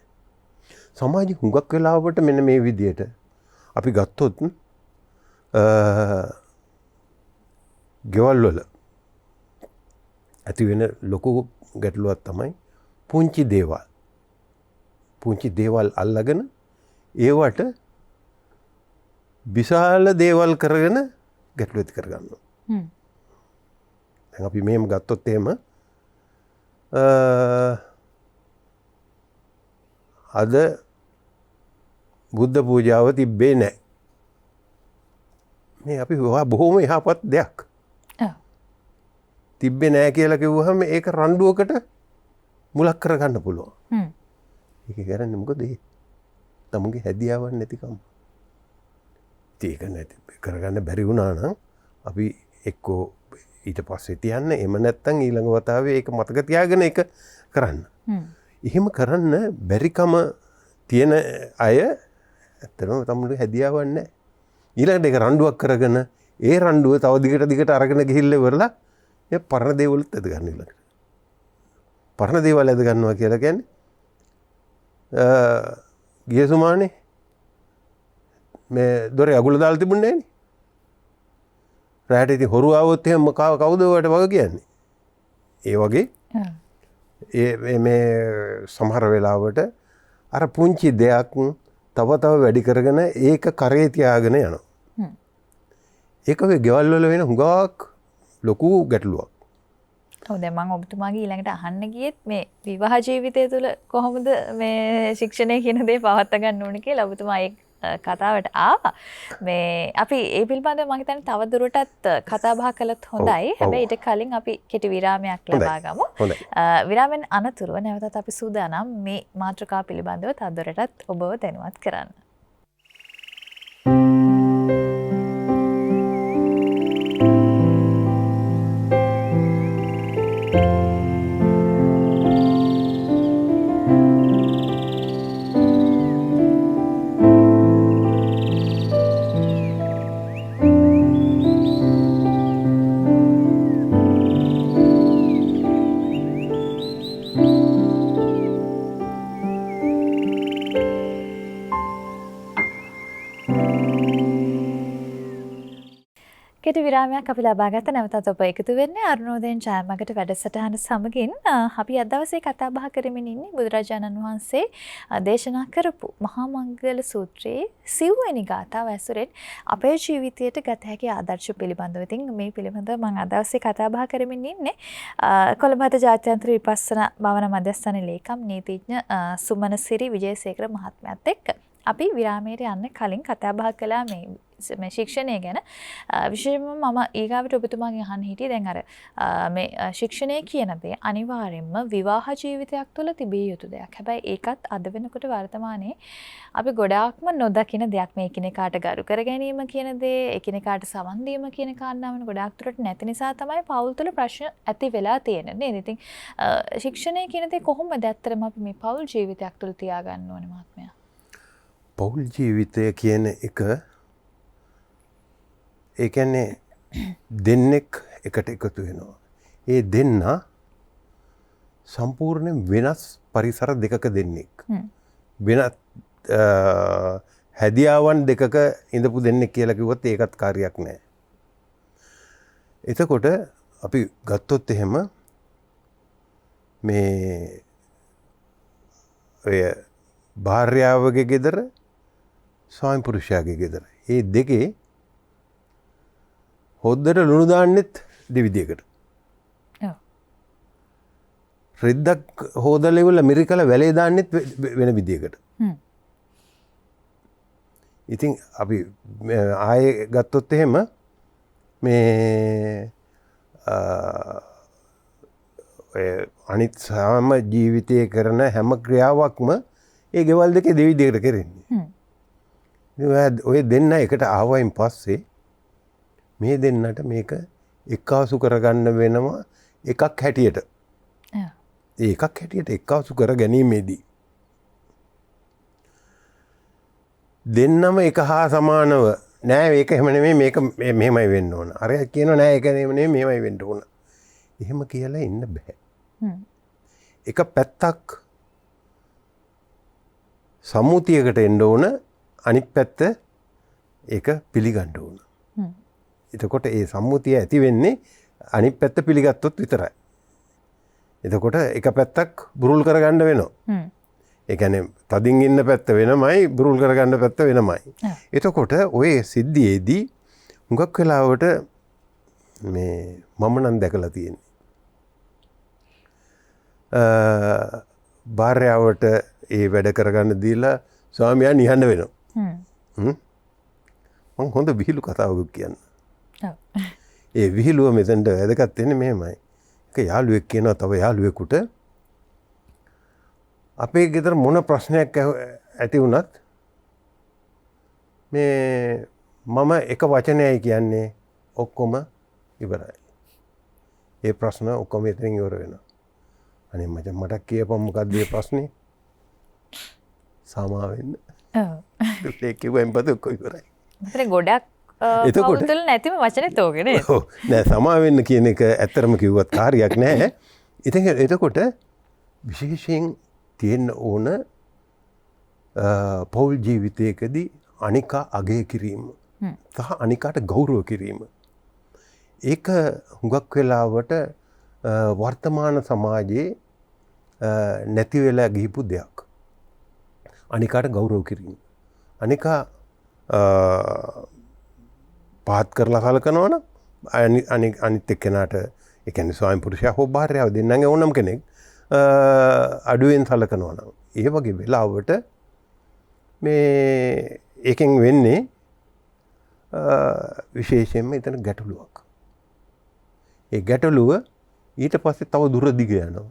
සමාජය හුඟක් වෙලාවට මෙන්න මේ විදියට අපි ගත්තොත් ගෙවල් වල ඇති වෙන ලොකු ගැටලුවක් තමයි පුංචි දේවල්. පුංචි දේවල් අල්ලගෙන ඒවට විශාල දේවල් කරගෙන ගැටලු ඇති කරගන්නවා. දැන් අපි මෙහෙම ගත්තොත් එහෙම අද බුද්ධ පූජාව තිබ්බේ නැහැ. මේ අපි බොහොම යහපත් දෙයක්. තිබ්බේ නැහැ කියලා කිව්වහම ඒක රණ්ඩුවකට මුලක් කරගන්න පුළුවන්. ඒක කරන්නේ මොකද? තමුන්ගේ හැදියාවක් නැතිකම. ඒක නැති කරගන්න බැරි වුණා නම් අපි එක්කෝ ඊට පස්සේ තියන්න එහෙම නැත්නම් ඊළඟ වතාවේ ඒක මතක තියාගෙන ඒක කරන්න. එහෙම කරන්න බැරිකම තියෙන අය ඇත්තටම තමුන්ගේ හැදියාවක් නැහැ. ඊළඟට ඒක රණ්ඩුවක් කරගෙන ඒ රණ්ඩුව තව දිගට අරගෙන ගිහිල්ලා ඉවරලා ඒ පරණ දේවලුත් ඇද ගන්න ඊළඟට. පරණ දේවල් ඇද ගන්නවා කියලා කියන්නේ ගිය සුමානේ මේ දොරේ අගුල දාලා තිබුණේ නැහැ නේ. රාට ඉතින් හොරු ආවොත් එහෙම කවුද ඔයාලට වග කියන්නේ? ඒ වගේ මේ සමහර වෙලාවට අර පුංචි දෙයක් තව වැඩි කරගෙන ඒක කරේ තියාගෙන යනවා. ඒක ඔය ගෙවල් වල වෙන හුඟක් ලොකු ගැටලුවක්. ඔව් දැන් මම ඔබතුමාගේ ඊළඟට අහන්න ගියෙත් මේ විවාහ ජීවිතය තුළ කොහොමද මේ ශික්ෂණය කියන දේ පවත්වා ගන්න ඕනේ කියලා ඔබතුමා ඒ කතාවට ආවා. මේ අපි ඒ පිළිබඳව මම හිතන්නේ තව දුරටත් කතා බහ කළොත් හොඳයි. හැබැයි ඊට කලින් අපි කෙටි විරාමයක් ලබා ගමු. විරාමෙන් අනතුරුව නැවතත් අපි සූදානම් මේ මාතෘකාව පිළිබඳව තවදුරටත් ඔබව දැනුවත් කරන්න. කෙටි විරාමයක් අපි ලබා ගත නැවතත් ඔබ එකතු වෙන්නේ අරුණෝදයෙන් ඡායාමගට වැඩසටහන සමගින් අපි අද දවසේ කතා බහ කරමින් ඉන්නේ බුදුරජාණන් වහන්සේ දේශනා කරපු මහා මංගල සූත්‍රයේ සිව්වෙනි ගාථාව ඇසුරෙන් අපේ ජීවිතයට ගත හැකි ආදර්ශ පිළිබඳව. ඉතින් මේ පිළිබඳව මම අද දවසේ කතා බහ කරමින් ඉන්නේ කොළඹ ජාත්‍යන්තර විපස්සනා භාවනා මධ්‍යස්ථානයේ ලේකම් නීතිඥ සුමනසිරි විජේසේකර මහත්මයාත් එක්ක අපි විරාමයට යන්න කලින් කතා බහ කළා මේ ශික්ෂණය ගැන. විශේෂයෙන්ම මම ඊගාවට ඔබතුමාගෙන් අහන්න හිටියේ දැන් අර මේ ශික්ෂණය කියන දේ අනිවාර්යයෙන්ම විවාහ ජීවිතයක් තුළ තිබිය යුතු දෙයක්. හැබැයි ඒකත් අද වෙනකොට වර්තමානයේ අපි ගොඩාක්ම නොදකින දෙයක්. මේ එකිනෙකාට ගරු කර ගැනීම කියන දේ, එකිනෙකාට සවන් දීම කියන කාරණාවන් ගොඩාක් දුරට නැති නිසා තමයි පෞල් තුළ ප්‍රශ්න ඇති වෙලා තියෙන්නේ නේද? ඉතින් ශික්ෂණය කියන දේ කොහොමද ඇත්තටම අපි මේ පෞල් ජීවිතයක් තුළ තියාගන්න ඕනේ මහත්මයා? පෞල් ජීවිතය කියන එක ඒ කියන්නේ දෙන්නෙක් එකට එකතු වෙනවා. ඒ දෙන්න සම්පූර්ණයෙන් වෙනස් පරිසර දෙකක දෙන්නෙක්. වෙනත් හැදියාවන් දෙකක ඉඳපු දෙන්නෙක් කියලා කිව්වොත් ඒකත් කාර්යයක් නෑ. එතකොට අපි ගත්තොත් එහෙම මේ ඔය භාර්යාවගේ ගෙදර ස්වාමි පුරුෂයාගේ ගෙදර. ඒ දෙකේ හොද්දට ලුණු දාන්නෙත් දෙවිදියකට. රෙද්දක් හොදලා ඉවරලා මිරිකලා වැලේ දාන්නෙත් වෙන විදියකට. ඉතින් අපි ආයේ ගත්තොත් එහෙම මේ අනිත් සාම ජීවිතයේ කරන හැම ක්‍රියාවක්ම ඒ ගෙවල් දෙකේ දෙවිදියකට කරන්නේ. ඔය දෙන්න එකට ආවයින් පස්සේ මේ දෙන්නට මේක එක්කාසු කරගන්න වෙනවා එකක් හැටියට. ඒ එකක් හැටියට එක්කාසු කර ගැනීමේදී දෙන්නම එක හා සමානව නෑ මේක එහෙම නෙමෙයි මේක මෙහෙමයි වෙන්න ඕන. අර කියනවා නෑ ඒක නෙමෙයි මෙහෙමයි වෙන්න ඕන. එහෙම කියලා ඉන්න බෑ. එක පැත්තක් සම්මුතියකට එන්න ඕන, අනිත් පැත්ත ඒක පිළිගන්න ඕන. එතකොට ඒ සම්මුතිය ඇති වෙන්නේ අනිත් පැත්ත පිළිගත්තොත් විතරයි. එතකොට එක පැත්තක් බුරුල් කරගන්න වෙනවා. ඒ කියන්නේ තදින් ඉන්න පැත්ත වෙනමයි, බුරුල් කරගන්න පැත්ත වෙනමයි. එතකොට ඔය සිද්ධියේදී හුඟක් වෙලාවට මේ මම නම් දැකලා තියෙන්නේ. භාර්යාවට ඒ වැඩ කරගන්න දීලා ස්වාමියා නිහඬ වෙනවා. මම හොඳ විහිළු කතාවකුත් කියන්න. ඒ විහිළුව මෙතනට වැදගත් වෙන්නේ මෙහෙමයි. එක යාළුවෙක් කියනවා තව යාළුවෙකුට අපේ ගෙදර මොන ප්‍රශ්නයක් ඇති වුණත් මේ මම එක වචනයයි කියන්නේ ඔක්කොම ඉවරයි. ඒ ප්‍රශ්න ඔක්කොම එතනින් ඉවර වෙනවා. අනේ මචං මට කියපන් මොකක්ද මේ ප්‍රශ්නේ? සමා වෙන්න. ඒක කිව්වෙන් පස්සේ ඔක්කොම ඉවරයි. මෙතන ගොඩක් පෞල් තුළ නැතිම වචනේ තෝගනේ. ඔව් නෑ සමා වෙන්න කියන එක ඇත්තරම කිව්වත් කාර්යයක් නෑ. ඉතින් එතකොට විශේෂයෙන් තියෙන්න ඕන පෞල් ජීවිතයකදී අනිකා අගය කිරීම සහ අනිකාට ගෞරව කිරීම. ඒක හුඟක් වෙලාවට වර්තමාන සමාජයේ නැති වෙලා ගිහිපු දෙයක්. අනිකාට ගෞරව කිරීම. අනිකා පහත් කරලා කලකනවනම් අනිත් එක්කෙනාට ඒ කියන්නේ ස්වාමි පුරුෂයා හෝ භාර්යාව දෙන්නගේ ඕනම කෙනෙක් අඩුවෙන් සලකනවා නම් ඒ වගේ වෙලාවට මේ ඒකෙන් වෙන්නේ විශේෂයෙන්ම එතන ගැටලුවක්. ඒ ගැටලුව ඊට පස්සේ තව දුර දිග යනවා.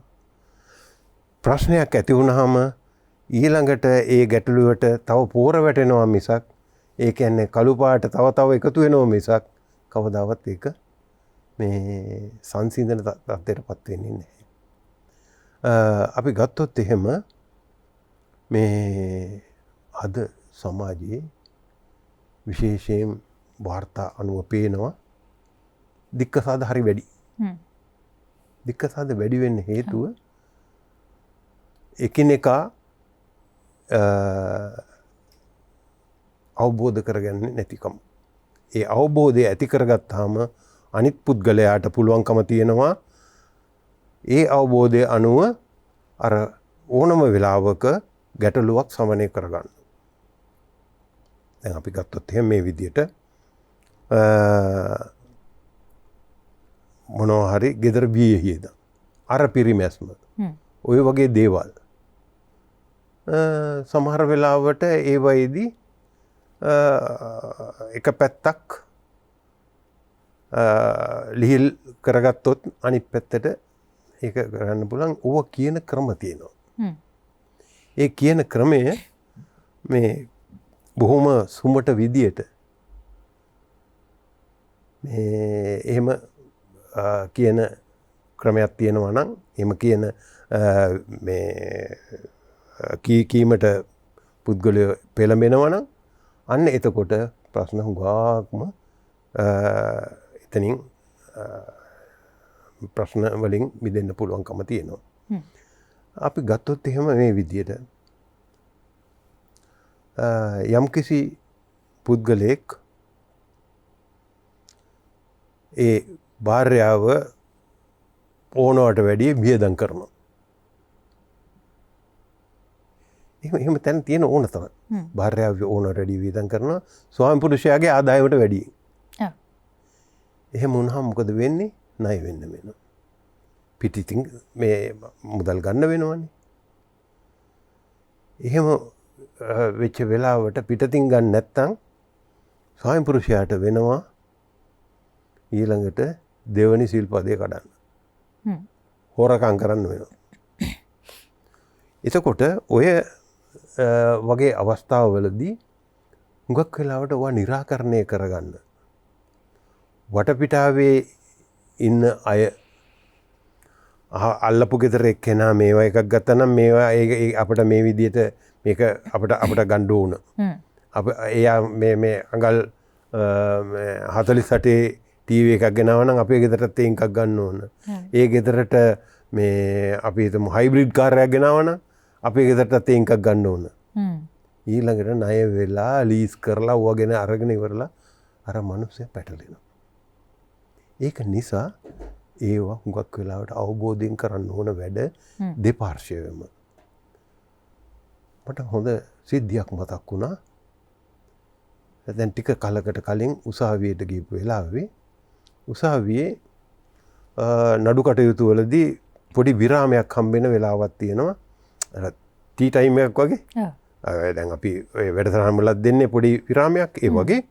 ප්‍රශ්නයක් ඇති වුණාම ඊළඟට ඒ ගැටලුවට තව පෝර වැටෙනවා මිසක් ඒ කියන්නේ කළු පාට තව එකතු වෙනවා මිසක් කවදාවත් ඒක මේ සංසිඳන තත්ත්වයටපත් වෙන්නේ නැහැ. අපි ගත්තොත් එහෙම මේ අද සමාජයේ විශේෂයෙන් වාර්තා අනුව පේනවා දික්කසාද හරි වැඩි. දික්කසාද වැඩි වෙන්න හේතුව එකිනෙකා අවබෝධ කරගන්නේ නැතිකම. ඒ අවබෝධය ඇති කරගත්තාම අනිත් පුද්ගලයාට පුළුවන්කම තියෙනවා ඒ අවබෝධය අනුව අර ඕනම වෙලාවක ගැටලුවක් සමනය කරගන්න. දැන් අපි ගත්තොත් එහෙනම් මේ විදියට මොනවා හරි gedara බියේද අර පිරිමැස්ම ඔය වගේ දේවල් සමහර වෙලාවට ඒ වයිදී එක පැත්තක් ලිහිල් කරගත්තොත් අනිත් පැත්තට ඒක කරන්න පුළුවන්. ඕව කියන ක්‍රම තියෙනවා. ඒ කියන ක්‍රමය මේ බොහොම සුමට විදියට මේ එහෙම කියන ක්‍රමයක් තියෙනවා නම් එහෙම කියන මේ කීමට පුද්ගලයෝ පෙළඹෙනවා නම් අන්න එතකොට ප්‍රශ්න හුඟක්ම එතනින් ප්‍රශ්න වලින් මිදෙන්න පුළුවන්කම තියෙනවා. අපි ගත්තොත් එහෙම මේ විදියට යම්කිසි පුද්ගලයෙක් ඒ භාර්යාව ඕනවට වැඩිය වියදම් කරනවා. එහෙම තැන තියෙන ඕන තමයි. භාර්යාව ඕනවට වැඩිය වියදම් කරනවා ස්වාමි පුරුෂයාගේ ආදායමට වැඩිය. එහෙම වුණාම මොකද වෙන්නේ? ණය වෙන්න වෙනවා. පිටින් මේ මුදල් ගන්න වෙනවනේ. එහෙම වෙච්ච වෙලාවට පිටින් ගන්න නැත්නම් ස්වාමි පුරුෂයාට වෙනවා ඊළඟට දෙවනි සිල්පදේ කඩන්න. හොරකම් කරන්න වෙනවා. එතකොට ඔය වගේ අවස්ථාවවලදී හුඟක් වෙලාවට ඔවා निराකරණය කරගන්න වටපිටාවේ ඉන්න අය අල්ලපු ගෙදර එක්කෙනා මේවා එකක් ගත්තා නම් මේවා අපිට මේ විදිහට මේක අපිට ගන්න ඕන. එයා මේ අඟල් 48 ටීවී එකක් ගෙනාවා නම් අපේ ගෙදරට එකක් ගන්න ඕන. ඒ ගෙදරට මේ අපි හිතමු හයිබ්‍රිඩ් කාර් එකක් ගෙනාවා නම් අපේ ගෙදරට එකක් ගන්න ඕන. ඊළඟට ණය වෙලා ලීස් කරලා වගෙන අරගෙන ඉවරලා අර මිනිස්සයා පැටලෙනවා. ඒක නිසා ඒවා හුඟක් වෙලාවට අවබෝධයෙන් කරන්න ඕන වැඩ දෙපාර්ශ්වයෙන්ම. මට හොඳ සිද්ධියක් මතක් වුණා. දැන් ටික කලකට කලින් උසාවියට ගිහපු වෙලාවේ උසාවියේ නඩු කටයුතු වලදී පොඩි විරාමයක් හම්බෙන වෙලාවක් තියෙනවා. අර ටී ටයිම් එකක් වගේ. දැන් අපි ඔය වැඩසටහන් වලත් දෙන්නේ පොඩි විරාමයක්. ඒ වගේ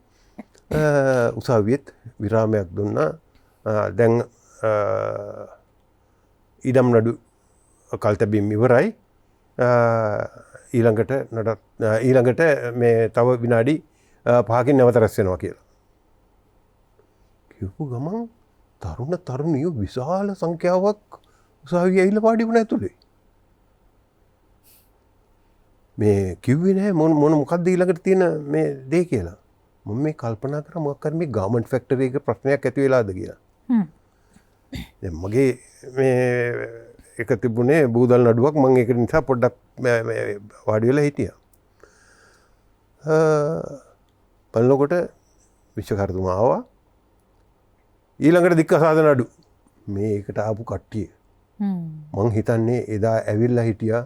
උසාවියෙත් විරාමයක් දුන්නා. දැන් ඉඩම් නඩු කල්තැබීම් ඉවරයි. ඊළඟට මේ තව විනාඩි 5කින් නැවත රැස් වෙනවා කියලා. කියපු ගමන් තරුණියෝ විශාල සංඛ්‍යාවක් උසාවියේ ඇවිල්ලා වාඩි වුණා ඇතුලේ. මේ කිව්වේ නැහැ මොකක්ද ඊළඟට තියෙන මේ දේ කියලා. මම මේ කල්පනා කරා මොකක් හරි මේ ගාමන්ට් ෆැක්ටරි එක ප්‍රශ්නයක් ඇති වෙලාද කියලා. දැන් මගේ මේ එක තිබුණේ බූදල් නඩුවක් මම ඒක නිසා පොඩ්ඩක් වාඩි වෙලා හිටියා. බලනකොට විශ්වකර්තුමා ආවා. ඊළඟට දික්කසාද නඩු මේකට ආපු කට්ටිය මං හිතන්නේ එදා ඇවිල්ලා හිටියා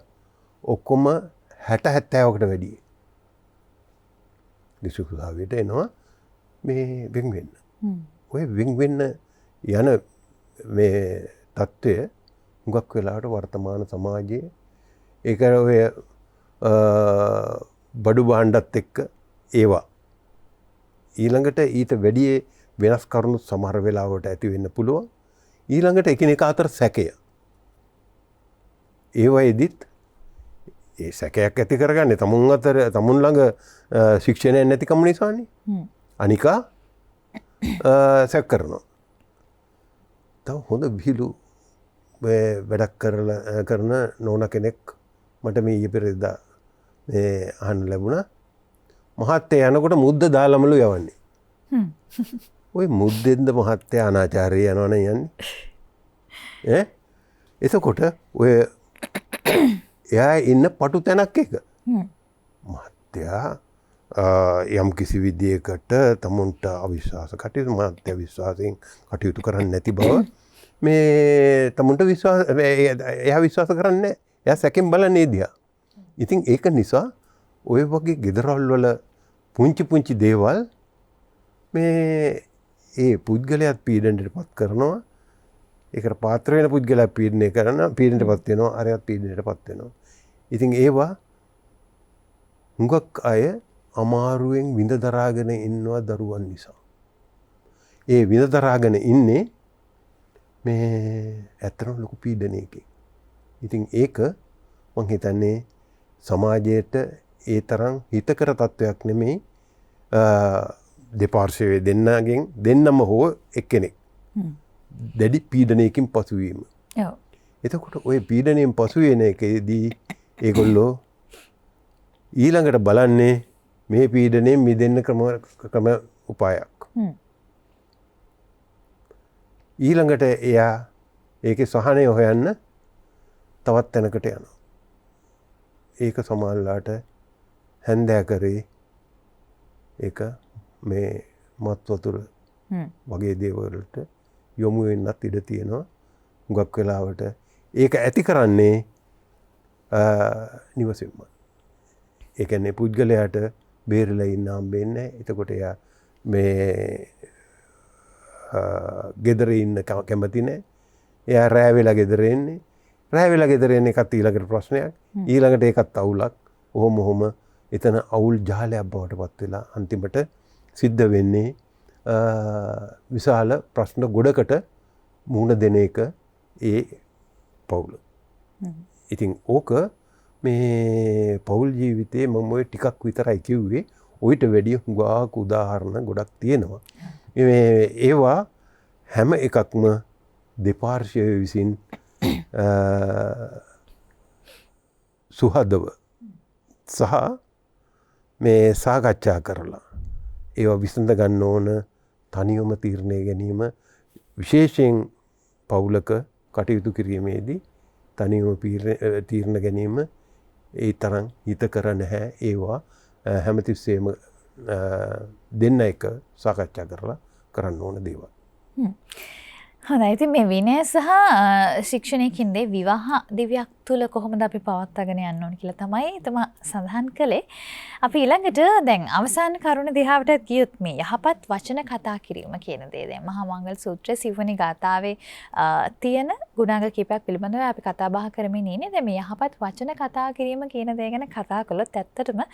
ඔක්කොම 60-70කට වැඩි. දිසුකුසාවියට එනවා මේ වෙන් වෙන්න. ඔය වෙන් වෙන්න යන මේ තත්ත්වය හුඟක් වෙලාවට වර්තමාන සමාජයේ ඒක ඔය බඩු භාණ්ඩත් එක්ක ඒවා ඊළඟට ඊට වැඩිය වෙනස් කරුණු සමහර වෙලාවට ඇති වෙන්න පුළුවන්. ඊළඟට එකිනෙක අතර සැකය. ඒවයිදිත් ඒ සැකයක් ඇති කරගන්නේ තමුන් අතර තමුන් ළඟ ශික්ෂණයක් නැතිකම නිසානේ. අනිකා සැක කරනවා. තව හොඳ විහිළු වැඩක් කරන නෝන කෙනෙක් මට මේ ඊයේ පෙරේදා මේ අහන්න ලැබුණා. මහත්තයා යනකොට මුද්ද දාලමලු යවන්නේ. ඔය මුද්දෙන්ද මහත්තයා අනාචාරය යනවනේ යන්නේ. එතකොට ඔය එයා ඉන්න පටු තැනක් එක. මහත්තයා යම් කිසි විදියකට තමුන්ට අවිශ්වාස කටයුතු මහත්තයා විශ්වාසයෙන් කටයුතු කරන්නේ නැති බව මේ තමුන්ට එයා විශ්වාස කරන්නේ එයා සැකෙන් බලන්නේ දිහා. ඉතින් ඒක නිසා ඔය වගේ ගෙදරවල් වල පුංචි දේවල් මේ ඒ පුද්ගලයාත් පීඩනයට පත් කරනවා. ඒකට පාත්‍ර වෙන පුද්ගලයා පීඩනයට පත් වෙනවා. අරයත් පීඩනයට පත් වෙනවා. ඉතින් ඒවා හුඟක් අය අමාරුවෙන් විඳ දරාගෙන ඉන්නවා දරුවන් නිසා. ඒ විඳ දරාගෙන ඉන්නේ මේ ඇත්තටම ලොකු පීඩනයකින්. ඉතින් ඒක මං හිතන්නේ සමාජයට ඒ තරම් හිතකර තත්වයක් නෙමෙයි. දෙපාර්ශ්වයේ දෙන්නම හෝ එක්කෙනෙක් දැඩි පීඩනයකින් පසුවීම. එතකොට ඔය පීඩනයෙන් පසු වෙන එකේදී ඒගොල්ලෝ ඊළඟට බලන්නේ මේ පීඩනයෙන් මිදෙන්න ක්‍රම උපායක්. ඊළඟට එයා ඒකේ සහනය හොයන්න තවත් තැනකට යනවා. ඒක සමාල්ලාට හැන්දෑ කරේ ඒක මේ මත් වතුර වගේ දේවල්වලට යොමු වෙන්නත් ඉඩ තියෙනවා. හුඟක් වෙලාවට ඒක ඇති කරන්නේ නිවසෙන්ම. ඒ කියන්නේ පුද්ගලයාට බේරලා ඉන්න හම්බෙන්නේ නැහැ. එතකොට එයා මේ ගෙදර ඉන්න කැමති නැහැ. එයා රෑ වෙලා ගෙදර එන්නේ. රෑ වෙලා ගෙදර එන එකත් ඊළඟට ප්‍රශ්නයක්. ඊළඟට ඒකත් අවුලක්. ඔහොම එතන අවුල් ජාලයක් බවට පත් වෙලා අන්තිමට සිද්ධ වෙන්නේ විශාල ප්‍රශ්න ගොඩකට මුහුණ දෙන එක ඒ පවුල. ඉතින් ඕක මේ පවුල් ජීවිතේ මම ඔය ටිකක් විතරයි කිව්වේ. ඔයිට වැඩිය හුඟක් උදාහරණ ගොඩක් තියෙනවා. ඒවා හැම එකක්ම දෙපාර්ශ්වය විසින් සුහදව සහ මේ සාකච්ඡා කරලා ඒවා විසඳ ගන්න ඕන තනියම තීරණය ගැනීම විශේෂයෙන් පවුලක කටයුතු කිරීමේදී තනියම තීරණ ගැනීම ඒ තරම් හිතකර නැහැ. ඒවා හැමතිස්සෙම දෙන්න එක සාකච්ඡා කරලා කරන්න ඕන දේවල්. හොඳයි. ඉතින් මේ විනය සහ ශික්ෂණයකින්ද විවාහ දිවියක් තුල කොහොමද අපි පවත්වාගෙන යන්න ඕන කියලා තමයි එතම සඳහන් කළේ. අපි ඊළඟට දැන් අවසාන කරුණ දිහාවට ගියොත් මේ යහපත් වචන කතා කිරීම කියන දේ දැන් මහා මංගල සූත්‍රයේ සිව්වෙනි ගාථාවේ තියෙන ගුණාංග කීපයක් පිළිබඳව අපි කතා බහ කරමින් ඉන්නේ. දැන් මේ යහපත් වචන කතා කිරීම කියන දේ ගැන කතා කළොත් ඇත්තටම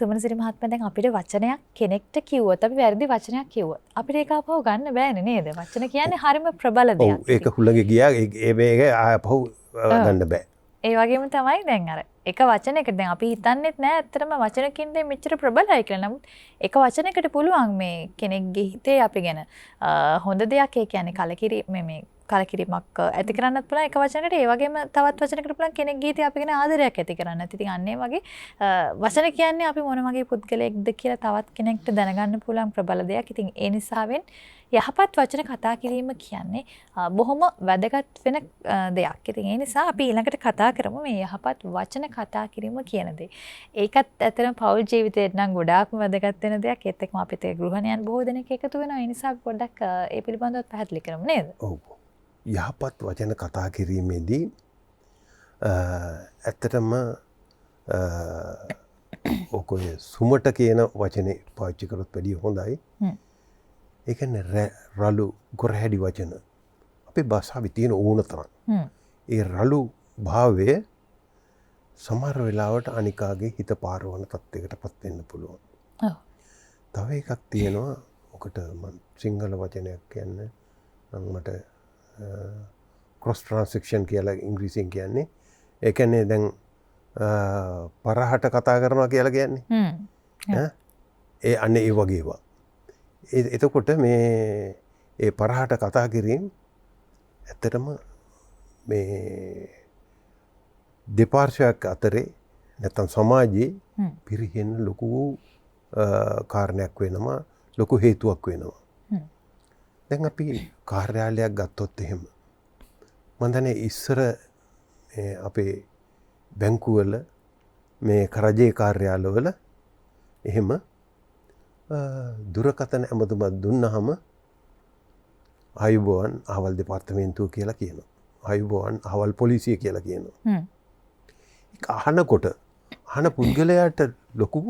සුමනසිරි මහත්මයා දැන් අපිට වචනයක් කෙනෙක්ට කිව්වොත් අපි වැරදි වචනයක් කිව්වොත් අපිට ඒක ආපහු ගන්න බෑනේ නේද? වචන කියන්නේ හරිම ප්‍රබල දෙයක්. ඔව් ඒක හුළඟ ගියා ඒක ආපහු ගන්න බෑ. ඒ වගේම තමයි දැන් අර එක වචනයකට දැන් අපි හිතන්නේත් නෑ ඇත්තටම වචනකින් දෙ මෙච්චර ප්‍රබලයි කියලා. නමුත් එක වචනයකට පුළුවන් මේ කෙනෙක්ගේ හිතේ අපි ගැන හොඳ දෙයක් ඒ කියන්නේ කලකිරීමක් ඇති කරන්නත් පුළුවන් එක වචනයකට. ඒ වගේම තවත් වචනයකට පුළුවන් කෙනෙක්ගේ හිතේ අපි ගැන ආදරයක් ඇති කරන්නත්. ඉතින් අන්න ඒ වගේ වචන කියන්නේ අපි මොන වගේ පුද්ගලයෙක්ද කියලා තවත් කෙනෙක්ට දැනගන්න පුළුවන් ප්‍රබල දෙයක්. ඉතින් ඒ නිසාවෙන් යහපත් වචන කතා කිරීම කියන්නේ බොහොම වැදගත් වෙන දෙයක්. ඉතින් ඒ නිසා අපි ඊළඟට කතා කරමු මේ යහපත් වචන කතා කිරීම කියන දේ. ඒකත් ඇත්තටම පෞල් ජීවිතේට නම් ගොඩාක්ම වැදගත් වෙන දෙයක්. ඒත් එක්කම අපිට ගෘහණයන් බොහෝ දෙනෙක් එකතු වෙනවා. ඒ නිසා අපි පොඩ්ඩක් ඒ පිළිබඳව පැහැදිලි කරමු නේද? ඔව්. යහපත් වචන කතා කිරීමේදී ඇත්තටම ඔකේ සුමට කියන වචනේ පාවිච්චි කරොත් වැඩිය හොඳයි. ඒ කියන්නේ රළු ගොරහැඩි වචන අපේ භාෂාවේ තියෙන ඕන තරම්. ඒ රළු භාවය සමහර වෙලාවට අනිකාගේ හිත පාරවන තත්යකටපත් වෙන්න පුළුවන්. තව එකක් තියෙනවා ඔකට මම සිංහල වචනයක් කියන්නේ නම් මට ක්‍රොස් ට්‍රාන්සැක්ෂන් කියලා ඉංග්‍රීසියෙන් කියන්නේ. ඒ කියන්නේ දැන් පරහට කතා කරනවා කියලා කියන්නේ. ඒ අන්නේ ඒ වගේ ඒවා. එතකොට මේ ඒ පරහට කතා කිරීම ඇත්තටම මේ දෙපාර්ශ්වයක් අතරේ නැත්තම් සමාජයේ පිරිහෙන ලොකු කාරණයක් වෙනවා, ලොකු හේතුවක් වෙනවා. දැන් අපි කාර්යාලයක් ගත්තොත් එහෙම මම දන්නේ ඉස්සර අපේ බැංකුවල මේ රජයේ කාර්යාලවල එහෙම දුරකථන ඇමතුමක් දුන්නාම ආයුබෝවන් අහවල් දෙපාර්තමේන්තුව කියලා කියනවා. ආයුබෝවන් අහවල් පොලිසිය කියලා කියනවා. ඒක අහනකොට අහන පුද්ගලයාට ලොකු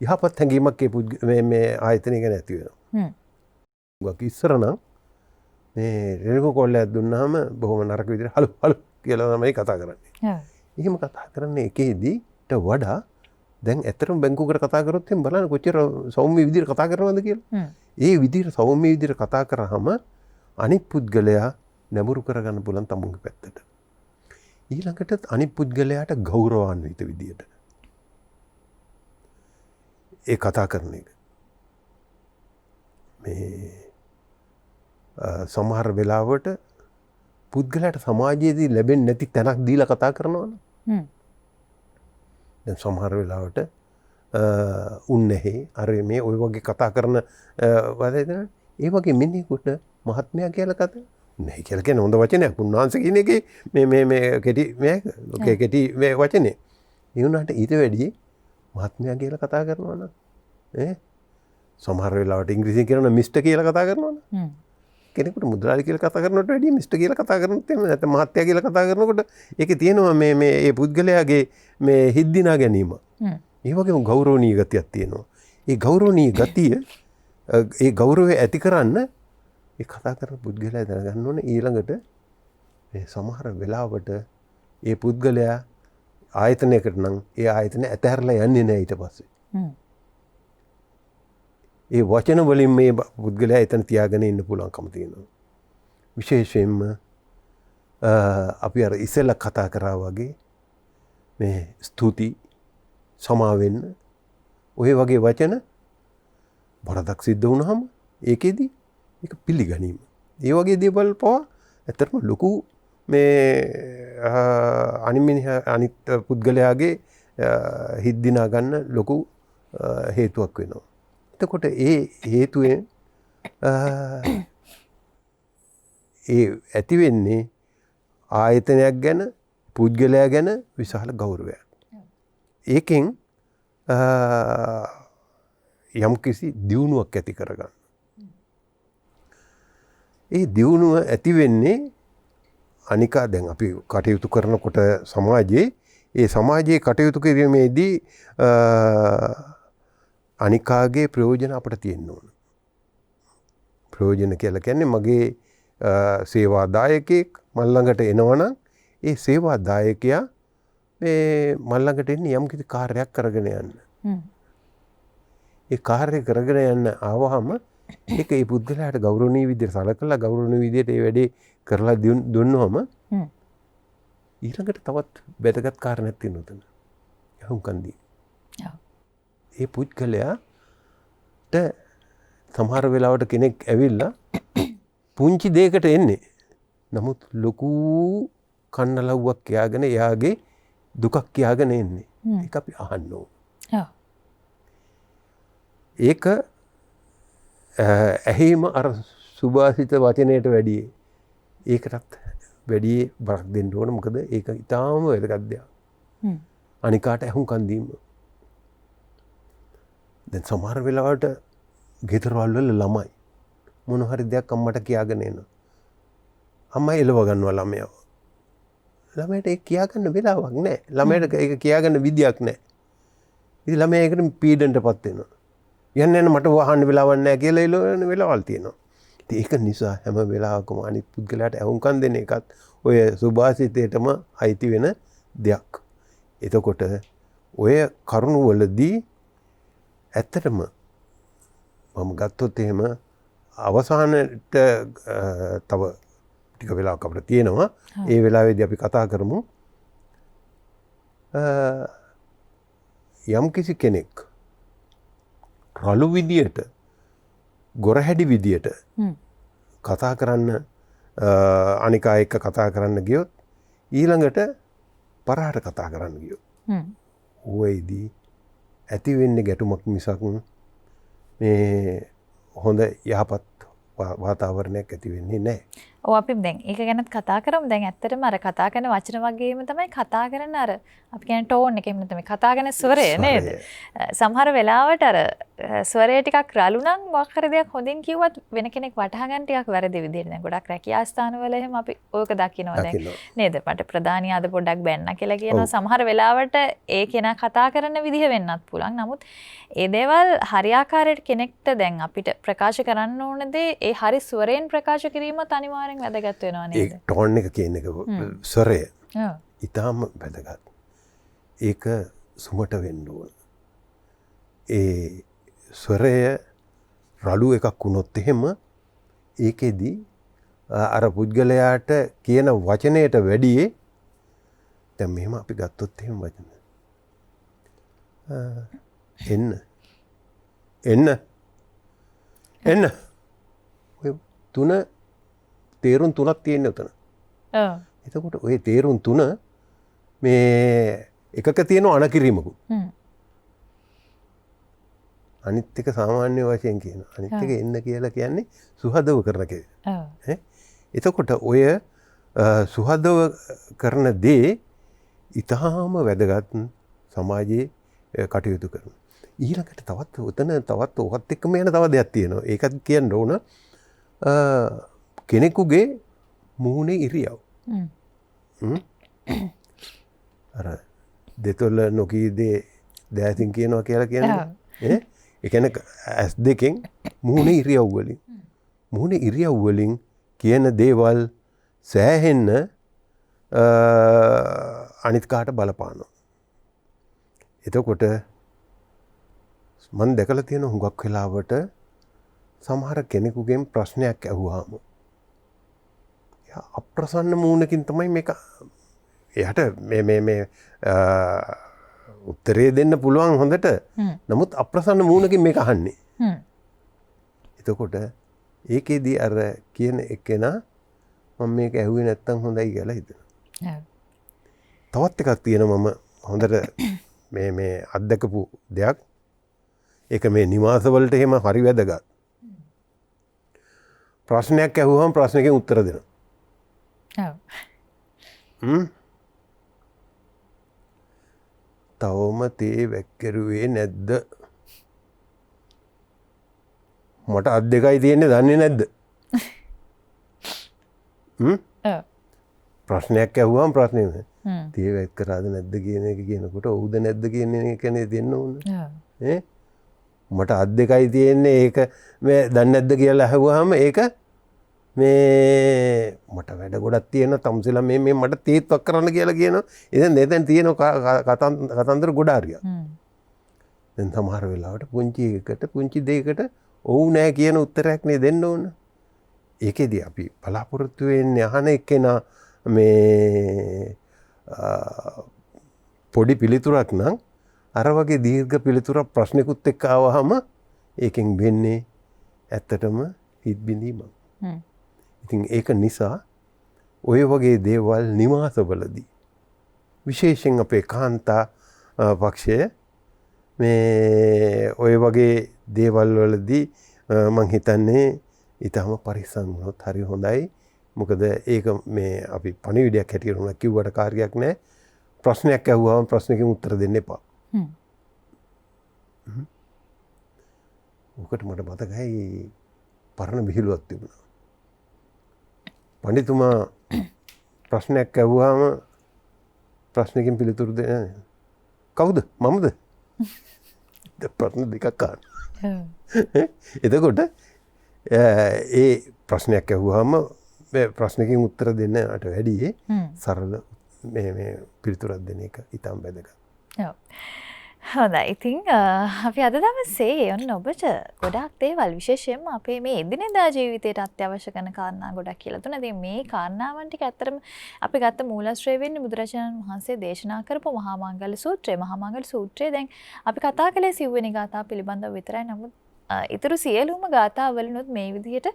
යහපත් හැඟීමක් මේ ආයතනය ගැන ඇති වෙනවා. ඉස්සර නම් මේ රෙනකෝ කොල්ලයක් දුන්නාම බොහොම නරක විදිහට හලු හලු කියලා තමයි කතා කරන්නේ. එහෙම කතා කරන්නේ එකේදීට වඩා දැන් ඇත්තටම බැංකුවකට කතා කරොත් එහෙනම් බලන්න කොච්චර සෞම්‍ය විදිහට කතා කරනවද කියලා. ඒ විදිහට සෞම්‍ය විදිහට කතා කරාම අනිත් පුද්ගලයා නැඹුරු කරගන්න පුළුවන් තමුන්ගේ පැත්තට. ඊළඟට අනිත් පුද්ගලයාට ගෞරවාන්විත විදිහට ඒ කතා කරන එක. මේ සමහර වෙලාවට පුද්ගලයාට සමාජයේදී ලැබෙන්නේ නැති තැනක් දීලා කතා කරනවනේ. දැන් සමහර වෙලාවට උන්නැහි අර මේ ওই වගේ කතා කරන වදේන ඒ වගේ මිනිහෙකුට මහත්මයා කියලා කතා නැහැ කියලා කියන හොඳ වචනයක්. උන්වහන්සේ කියන එකේ මේ කෙටි කෙටි මේ වචනේ. ඒ උනාට ඊට වැඩි මහත්මයා කියලා කතා කරනවා නම් සමහර වෙලාවට ඉංග්‍රීසියෙන් කියනවා මිස්ටර් කියලා කතා කරනවා නම් කෙනෙකුට මුදලාලි කියලා කතා කරනවට වැඩිය මිස්ටර් කියලා කතා කරනොත් එහෙම නැත්නම් මහත්තයා කියලා කතා කරනකොට ඒකේ තියෙනවා මේ ඒ පුද්ගලයාගේ මේ හිත් දිනා ගැනීම. ඒ වගේම ගෞරවනීය ගතියක් තියෙනවා. ඒ ගෞරවනීය ගතිය ඒ ගෞරවය ඇති කරන්න ඒ කතා කරන පුද්ගලයා දැනගන්න ඕනේ ඊළඟට මේ සමහර වෙලාවට ඒ පුද්ගලයා ආයතනයකට නම් ඒ ආයතනය ඇතහැරලා යන්නේ නැහැ ඊට පස්සේ. ඒ වචන වලින් මේ පුද්ගලයා එතන තියාගෙන ඉන්න පුළුවන්කම තියෙනවා. විශේෂයෙන්ම අපි අර ඉස්සෙල්ලා කතා කරා වගේ මේ ස්තුති සමා වෙන්න ඔය වගේ වචන වරදක් සිද්ධ වුණාම ඒකෙදි ඒක පිළිගැනීම. ඒ වගේ දේවල් පවා ඇත්තටම ලොකු මේ අනිත් පුද්ගලයාගේ හිත් දිනා ගන්න ලොකු හේතුවක් වෙනවා. එතකොට ඒ හේතුවෙන් ඒ ඇති වෙන්නේ ආයතනයක් ගැන පුද්ගලයා ගැන විශාල ගෞරවයක්. ඒකෙන් යම්කිසි දියුණුවක් ඇති කරගන්න. ඒ දියුණුව ඇති වෙන්නේ අනිකා දැන් අපි කටයුතු කරනකොට සමාජයේ ඒ සමාජයේ කටයුතු කිරීමේදී අනිකාගේ ප්‍රයෝජන අපට තියෙන්න ඕන. ප්‍රයෝජන කියලා කියන්නේ මගේ සේවාදායකයෙක් මල් ළඟට එනවනම් ඒ සේවාදායකයා මේ මල් ළඟට එන්නේ යම්කිසි කාර්යයක් කරගෙන යන්න. ඒ කාර්ය කරගෙන යන්න ආවහම ඒක ඒ පුද්ගලයාට ගෞරවනීය විදිහට සලකලා ගෞරවනීය විදිහට ඒ වැඩේ කරලා දුන්නොම ඊළඟට තවත් වැදගත් කාරණයක් තියෙනවා උතන. යහුම්කන් දී. ඒ පුද්ගලයාට සමහර වෙලාවට කෙනෙක් ඇවිල්ලා පුංචි දෙයකට එන්නේ. නමුත් ලොකු කන්නලව්වක් කියාගෙන එයාගේ දුකක් කියාගෙන එන්නේ. ඒක අපි අහන්න ඕන. ඒක ඇහිම අර සුභාසිත වචනයට වැඩිය ඒකටත් වැඩි බරක් දෙන්න ඕන. මොකද ඒක ඉතාම වැදගත් දෙයක්. අනිකාට ඇහුම්කන් දීම. දැන් සමහර වෙලාවට ගෙදරවල ළමයි මොන හරි දෙයක් අම්මට කියාගෙන එනවා. අම්මා එලව ගන්නවා ළමයාව. ළමයට ඒක කියාගන්න වෙලාවක් නැහැ. ළමයට ඒක කියාගන්න විදියක් නැහැ. ඉතින් ළමයා ඒකට පීඩනටපත් වෙනවා. යන්න මට වහන්න වෙලාවක් නැහැ කියලා එළවෙන වෙලාවල් තියෙනවා. ඒක නිසා හැම වෙලාවකම අනිත් පුද්ගලයාට ඇහුම්කන් දෙන එකත් ඔය සුභාසිතයටම අයිති වෙන දෙයක්. එතකොට ඔය කරුණවලදී ඇත්තටම මම ගත්තොත් එහෙම අවසානට තව ටික වෙලාවක් අපිට තියෙනවා. ඒ වෙලාවේදී අපි කතා කරමු යම් කිසි කෙනෙක් රළු විදියට ගොරහැඩි විදියට කතා කරන්න අනිකා එක්ක කතා කරන්න ගියොත් ඊළඟට පරහට කතා කරන්න ගියොත් ඔයදී ඇති වෙන්නේ ගැටුමක් මිසක් මේ හොඳ යහපත් වාතාවරණයක් ඇති වෙන්නේ නැහැ. ඔව් අපි දැන් ඒක ගැනත් කතා කරමු. දැන් ඇත්තටම අර කතා කරන වචන වගේම තමයි කතා කරන අර අපි කියන්නේ ටෝන් එක එහෙම නැත්නම් කතා කරන ස්වරය නේද? සමහර වෙලාවට අර ස්වරය ටිකක් රළු නම් මොකක් හරි දෙයක් හොඳින් කිව්වත් වෙන කෙනෙක් වටහා ගන්න ටිකක් වැරදි විදිහට. දැන් ගොඩක් රැකියා ස්ථානවල එහෙම අපි ඔයක දකින්නවා දැන් නේද? මට ප්‍රධානිය අද පොඩ්ඩක් බැන්න කියලා කියනවා. සමහර වෙලාවට ඒ කෙනා කතා කරන විදිහ වෙන්නත් පුළුවන්. නමුත් ඒ දේවල් හරියාකාරයට කෙනෙක්ට දැන් අපිට ප්‍රකාශ කරන්න ඕන දේ ඒ හරි ස්වරයෙන් ප්‍රකාශ කිරීමත් අනිවාර්යෙන් වැදගත් වෙනවා නේද? ඒ ටෝන් එක කියන එක ස්වරය. ඊටාම වැදගත්. ඒක සුමට වෙන්න ඕන. ඒ ස්වරය රළු එකක් වුණොත් එහෙම ඒකෙදි අර පුද්ගලයාට කියන වචනයට වැඩියේ දැන් මෙහෙම අපි ගත්තොත් එහෙම වචන එන්න ඔය තුන තේරුම් තුනක් තියෙන උතන. එතකොට ඔය තේරුම් තුන මේ එකක තියෙන අනකිරීමකුත්. අනිත් එක සාමාන්‍ය වශයෙන් කියනවා. අනිත් එක එන්න කියලා කියන්නේ සුහදව කරන කෙනෙක්. එතකොට ඔය සුහදව කරන දේ ඊටාම වැදගත් සමාජයේ කටයුතු කරන. ඊළඟට තවත් ඔකත් එක්කම යන තව දෙයක් තියෙනවා. ඒකත් කියන්න ඕන කෙනෙකුගේ මූණේ ඉරියව්. අර දෙතොල නොකී දේ දෑසින් කියනවා කියලා කියන්නේ. ඒ කියන්නේ ඇස් දෙකෙන් මූණේ ඉරියව් වලින් මූණේ ඉරියව් වලින් කියන දේවල් සෑහෙන්න අනිත් කාට බලපානවා. එතකොට මම දැකලා තියෙන හුඟක් වෙලාවට සමහර කෙනෙකුගෙන් ප්‍රශ්නයක් ඇහුවාම එයා අප්‍රසන්න මූණකින් තමයි මේක එයාට මේ උත්තරේ දෙන්න පුළුවන් හොඳට. නමුත් අප්‍රසන්න මූණකින් මේක අහන්නේ. එතකොට ඒකෙදී අර කියන එකේනා මම මේක ඇහුවේ නැත්තම් හොඳයි කියලා හිතනවා. තවත් එකක් තියෙනවා මම හොඳට මේ අත්දකපු දෙයක්. ඒක මේ නිවාසවලට එහෙම හරි වැදගත්. ප්‍රශ්නයක් ඇහුවම ප්‍රශ්නකින් උත්තර දෙනවා. තවම තේ වැක්කරුවේ නැද්ද? මට අත් දෙකයි තියෙන්නේ දන්නේ නැද්ද? ප්‍රශ්නයක් ඇහුවම ප්‍රශ්නේ තේ වැක්කරාද නැද්ද කියන එක කියනකොට ඔව්ද නැද්ද කියන එකනේ දෙන්න ඕන. මට අත් දෙකයි තියෙන්නේ ඒක මේ දන්නේ නැද්ද කියලා අහුවාම ඒක මේ මට වැඩ ගොඩක් තියෙනවා තමුසෙලා මේ මට තේත්වක් කරන්න කියලා කියනවා. ඉතින් දෙතෙන් තියෙන කතන්දර ගොඩ හරියක්. දැන් සමහර වෙලාවට පුංචි එකට පුංචි දෙයකට ඔව් නෑ කියන උත්තරයක් නේ දෙන්න ඕන. ඒකෙදි අපි බලාපොරොත්තු වෙන්නේ අහන එක්කෙනා මේ පොඩි පිළිතුරක් නම් අර වගේ දීර්ඝ පිළිතුරක් ප්‍රශ්නිකුත් එක්ක ආවහම ඒකෙන් වෙන්නේ ඇත්තටම හිත් බිඳීමක්. ඉතින් ඒක නිසා ඔය වගේ දේවල් නිවාසවලදී විශේෂයෙන් අපේ කාන්තා පක්ෂය මේ ඔය වගේ දේවල් වලදී මං හිතන්නේ ඊටම පරිස්සම් වුණොත් හරි හොඳයි. මොකද ඒක මේ අපි පණිවිඩයක් හැටියට උනා කිව්වට කාර්යයක් නැහැ. ප්‍රශ්නයක් අහුවාම ප්‍රශ්නකින් උත්තර දෙන්න එපා. ඔකට මට මතකයි පරණ විහිළුවක් තිබුණා. පඬිතුමා ප්‍රශ්නයක් ඇහුවාම ප්‍රශ්නකින් පිළිතුරු දෙන්නේ කවුද? මමද? ප්‍රශ්න දෙකක් අහන්න. එතකොට ඒ ප්‍රශ්නයක් ඇහුවාම ප්‍රශ්නකින් උත්තර දෙන්නට වැඩියේ සරල මේ පිළිතුරක් දෙන එක ඉතාම වැදගත්. ඔව්. හොඳයි. ඉතින් අපි අද දවසේ ඔන්න ඔබට ගොඩාක් දේවල් විශේෂයෙන්ම අපේ මේ එදිනෙදා ජීවිතයට අත්‍යවශ්‍ය කරන කාරණා ගොඩක් කියලා දුන්නා. ඉතින් මේ කාරණාවන් ටික ඇත්තටම අපි ගත්ත මූලාශ්‍රය වෙන්නේ බුදුරජාණන් වහන්සේ දේශනා කරපු මහා මංගල සූත්‍රය. මහා මංගල සූත්‍රය දැන් අපි කතා කළේ සිව්වෙනි ගාථා පිළිබඳව විතරයි. නමුත් ඉතුරු සියලුම ගාථාවලිනුත් මේ විදිහට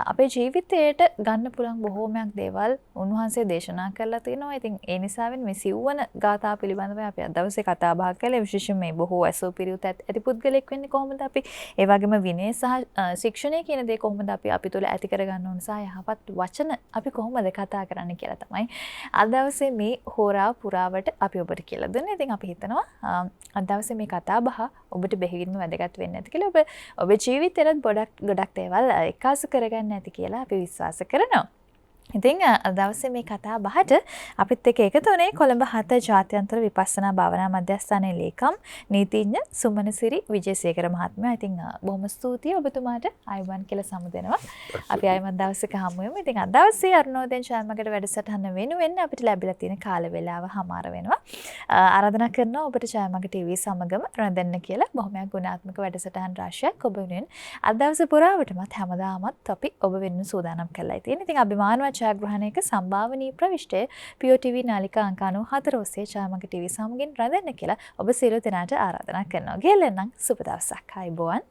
අපේ ජීවිතයට ගන්න පුළුවන් බොහෝමයක් දේවල් උන්වහන්සේ දේශනා කරලා තිනවා. ඉතින් ඒ නිසාවෙන් මේ සිව්වන ගාථා පිළිබඳව අපි අද දවසේ කතා බහ කළේ. විශේෂයෙන් මේ බොහෝ ඇසු පිරියුත් ඇති පුද්ගලෙක් වෙන්නේ කොහොමද අපි? ඒ වගේම විනය සහ ශික්ෂණය කියන දේ කොහොමද අපි තුළ ඇති කරගන්න ඕන සහ යහපත් වචන අපි කොහොමද කතා කරන්න කියලා තමයි අද දවසේ මේ හෝරා පුරාවට අපි ඔබට කියලා දුන්නේ. ඉතින් අපි හිතනවා අද දවසේ මේ කතා බහ ඔබට බෙහෙවින්ම වැදගත් වෙන්න ඇති කියලා. ඔබේ ජීවිතේට ගොඩක් දේවල් එකාසු කරගන්න ඇති කියලා අපි විශ්වාස කරනවා. ඉතින් අද දවසේ මේ කතා බහට අපිත් එක්ක එකතු වුණේ කොළඹ 7 ජාත්‍යන්තර විපස්සනා භාවනා මධ්‍යස්ථානයේ ලේකම් නීතිඥ සුමනසිරි විජේසේකර මහත්මයා. ඉතින් බොහොම ස්තුතියි ඔබතුමාට ආයුබෝවන් කියලා සමු දෙනවා. අපි ආයමත් දවසක හමු වෙමු. ඉතින් අද දවසේ අරුණෝදෙන් ශාල්මකට වැඩසටහන වෙනුවෙන් අපිට ලැබිලා තියෙන කාල වේලාව හමාර වෙනවා. ආරාධනා කරනවා ඔබට ඡායාමග ටීවී සමගම රැඳෙන්න කියලා. බොහොමයක් ගුණාත්මක වැඩසටහන් රාශියක් ඔබ වෙනුවෙන් අද දවසේ පුරාවටමත් හැමදාමත් අපි ඔබ වෙනුවෙන් සූදානම් කරලා තියෙනවා. ඉතින් අභිමානවත් ඡායාග්‍රහණයක සම්භාවනීය ප්‍රවිෂ්ටය POTV නාලිකා අංක 94 ඔස්සේ ඡායාමග ටීවී සමගින් රැඳෙන්න කියලා ඔබ සියලු දෙනාට ආරාධනා කරනවා. ගෙලෙන්නම් සුබ දවසක්. ආයුබෝවන්.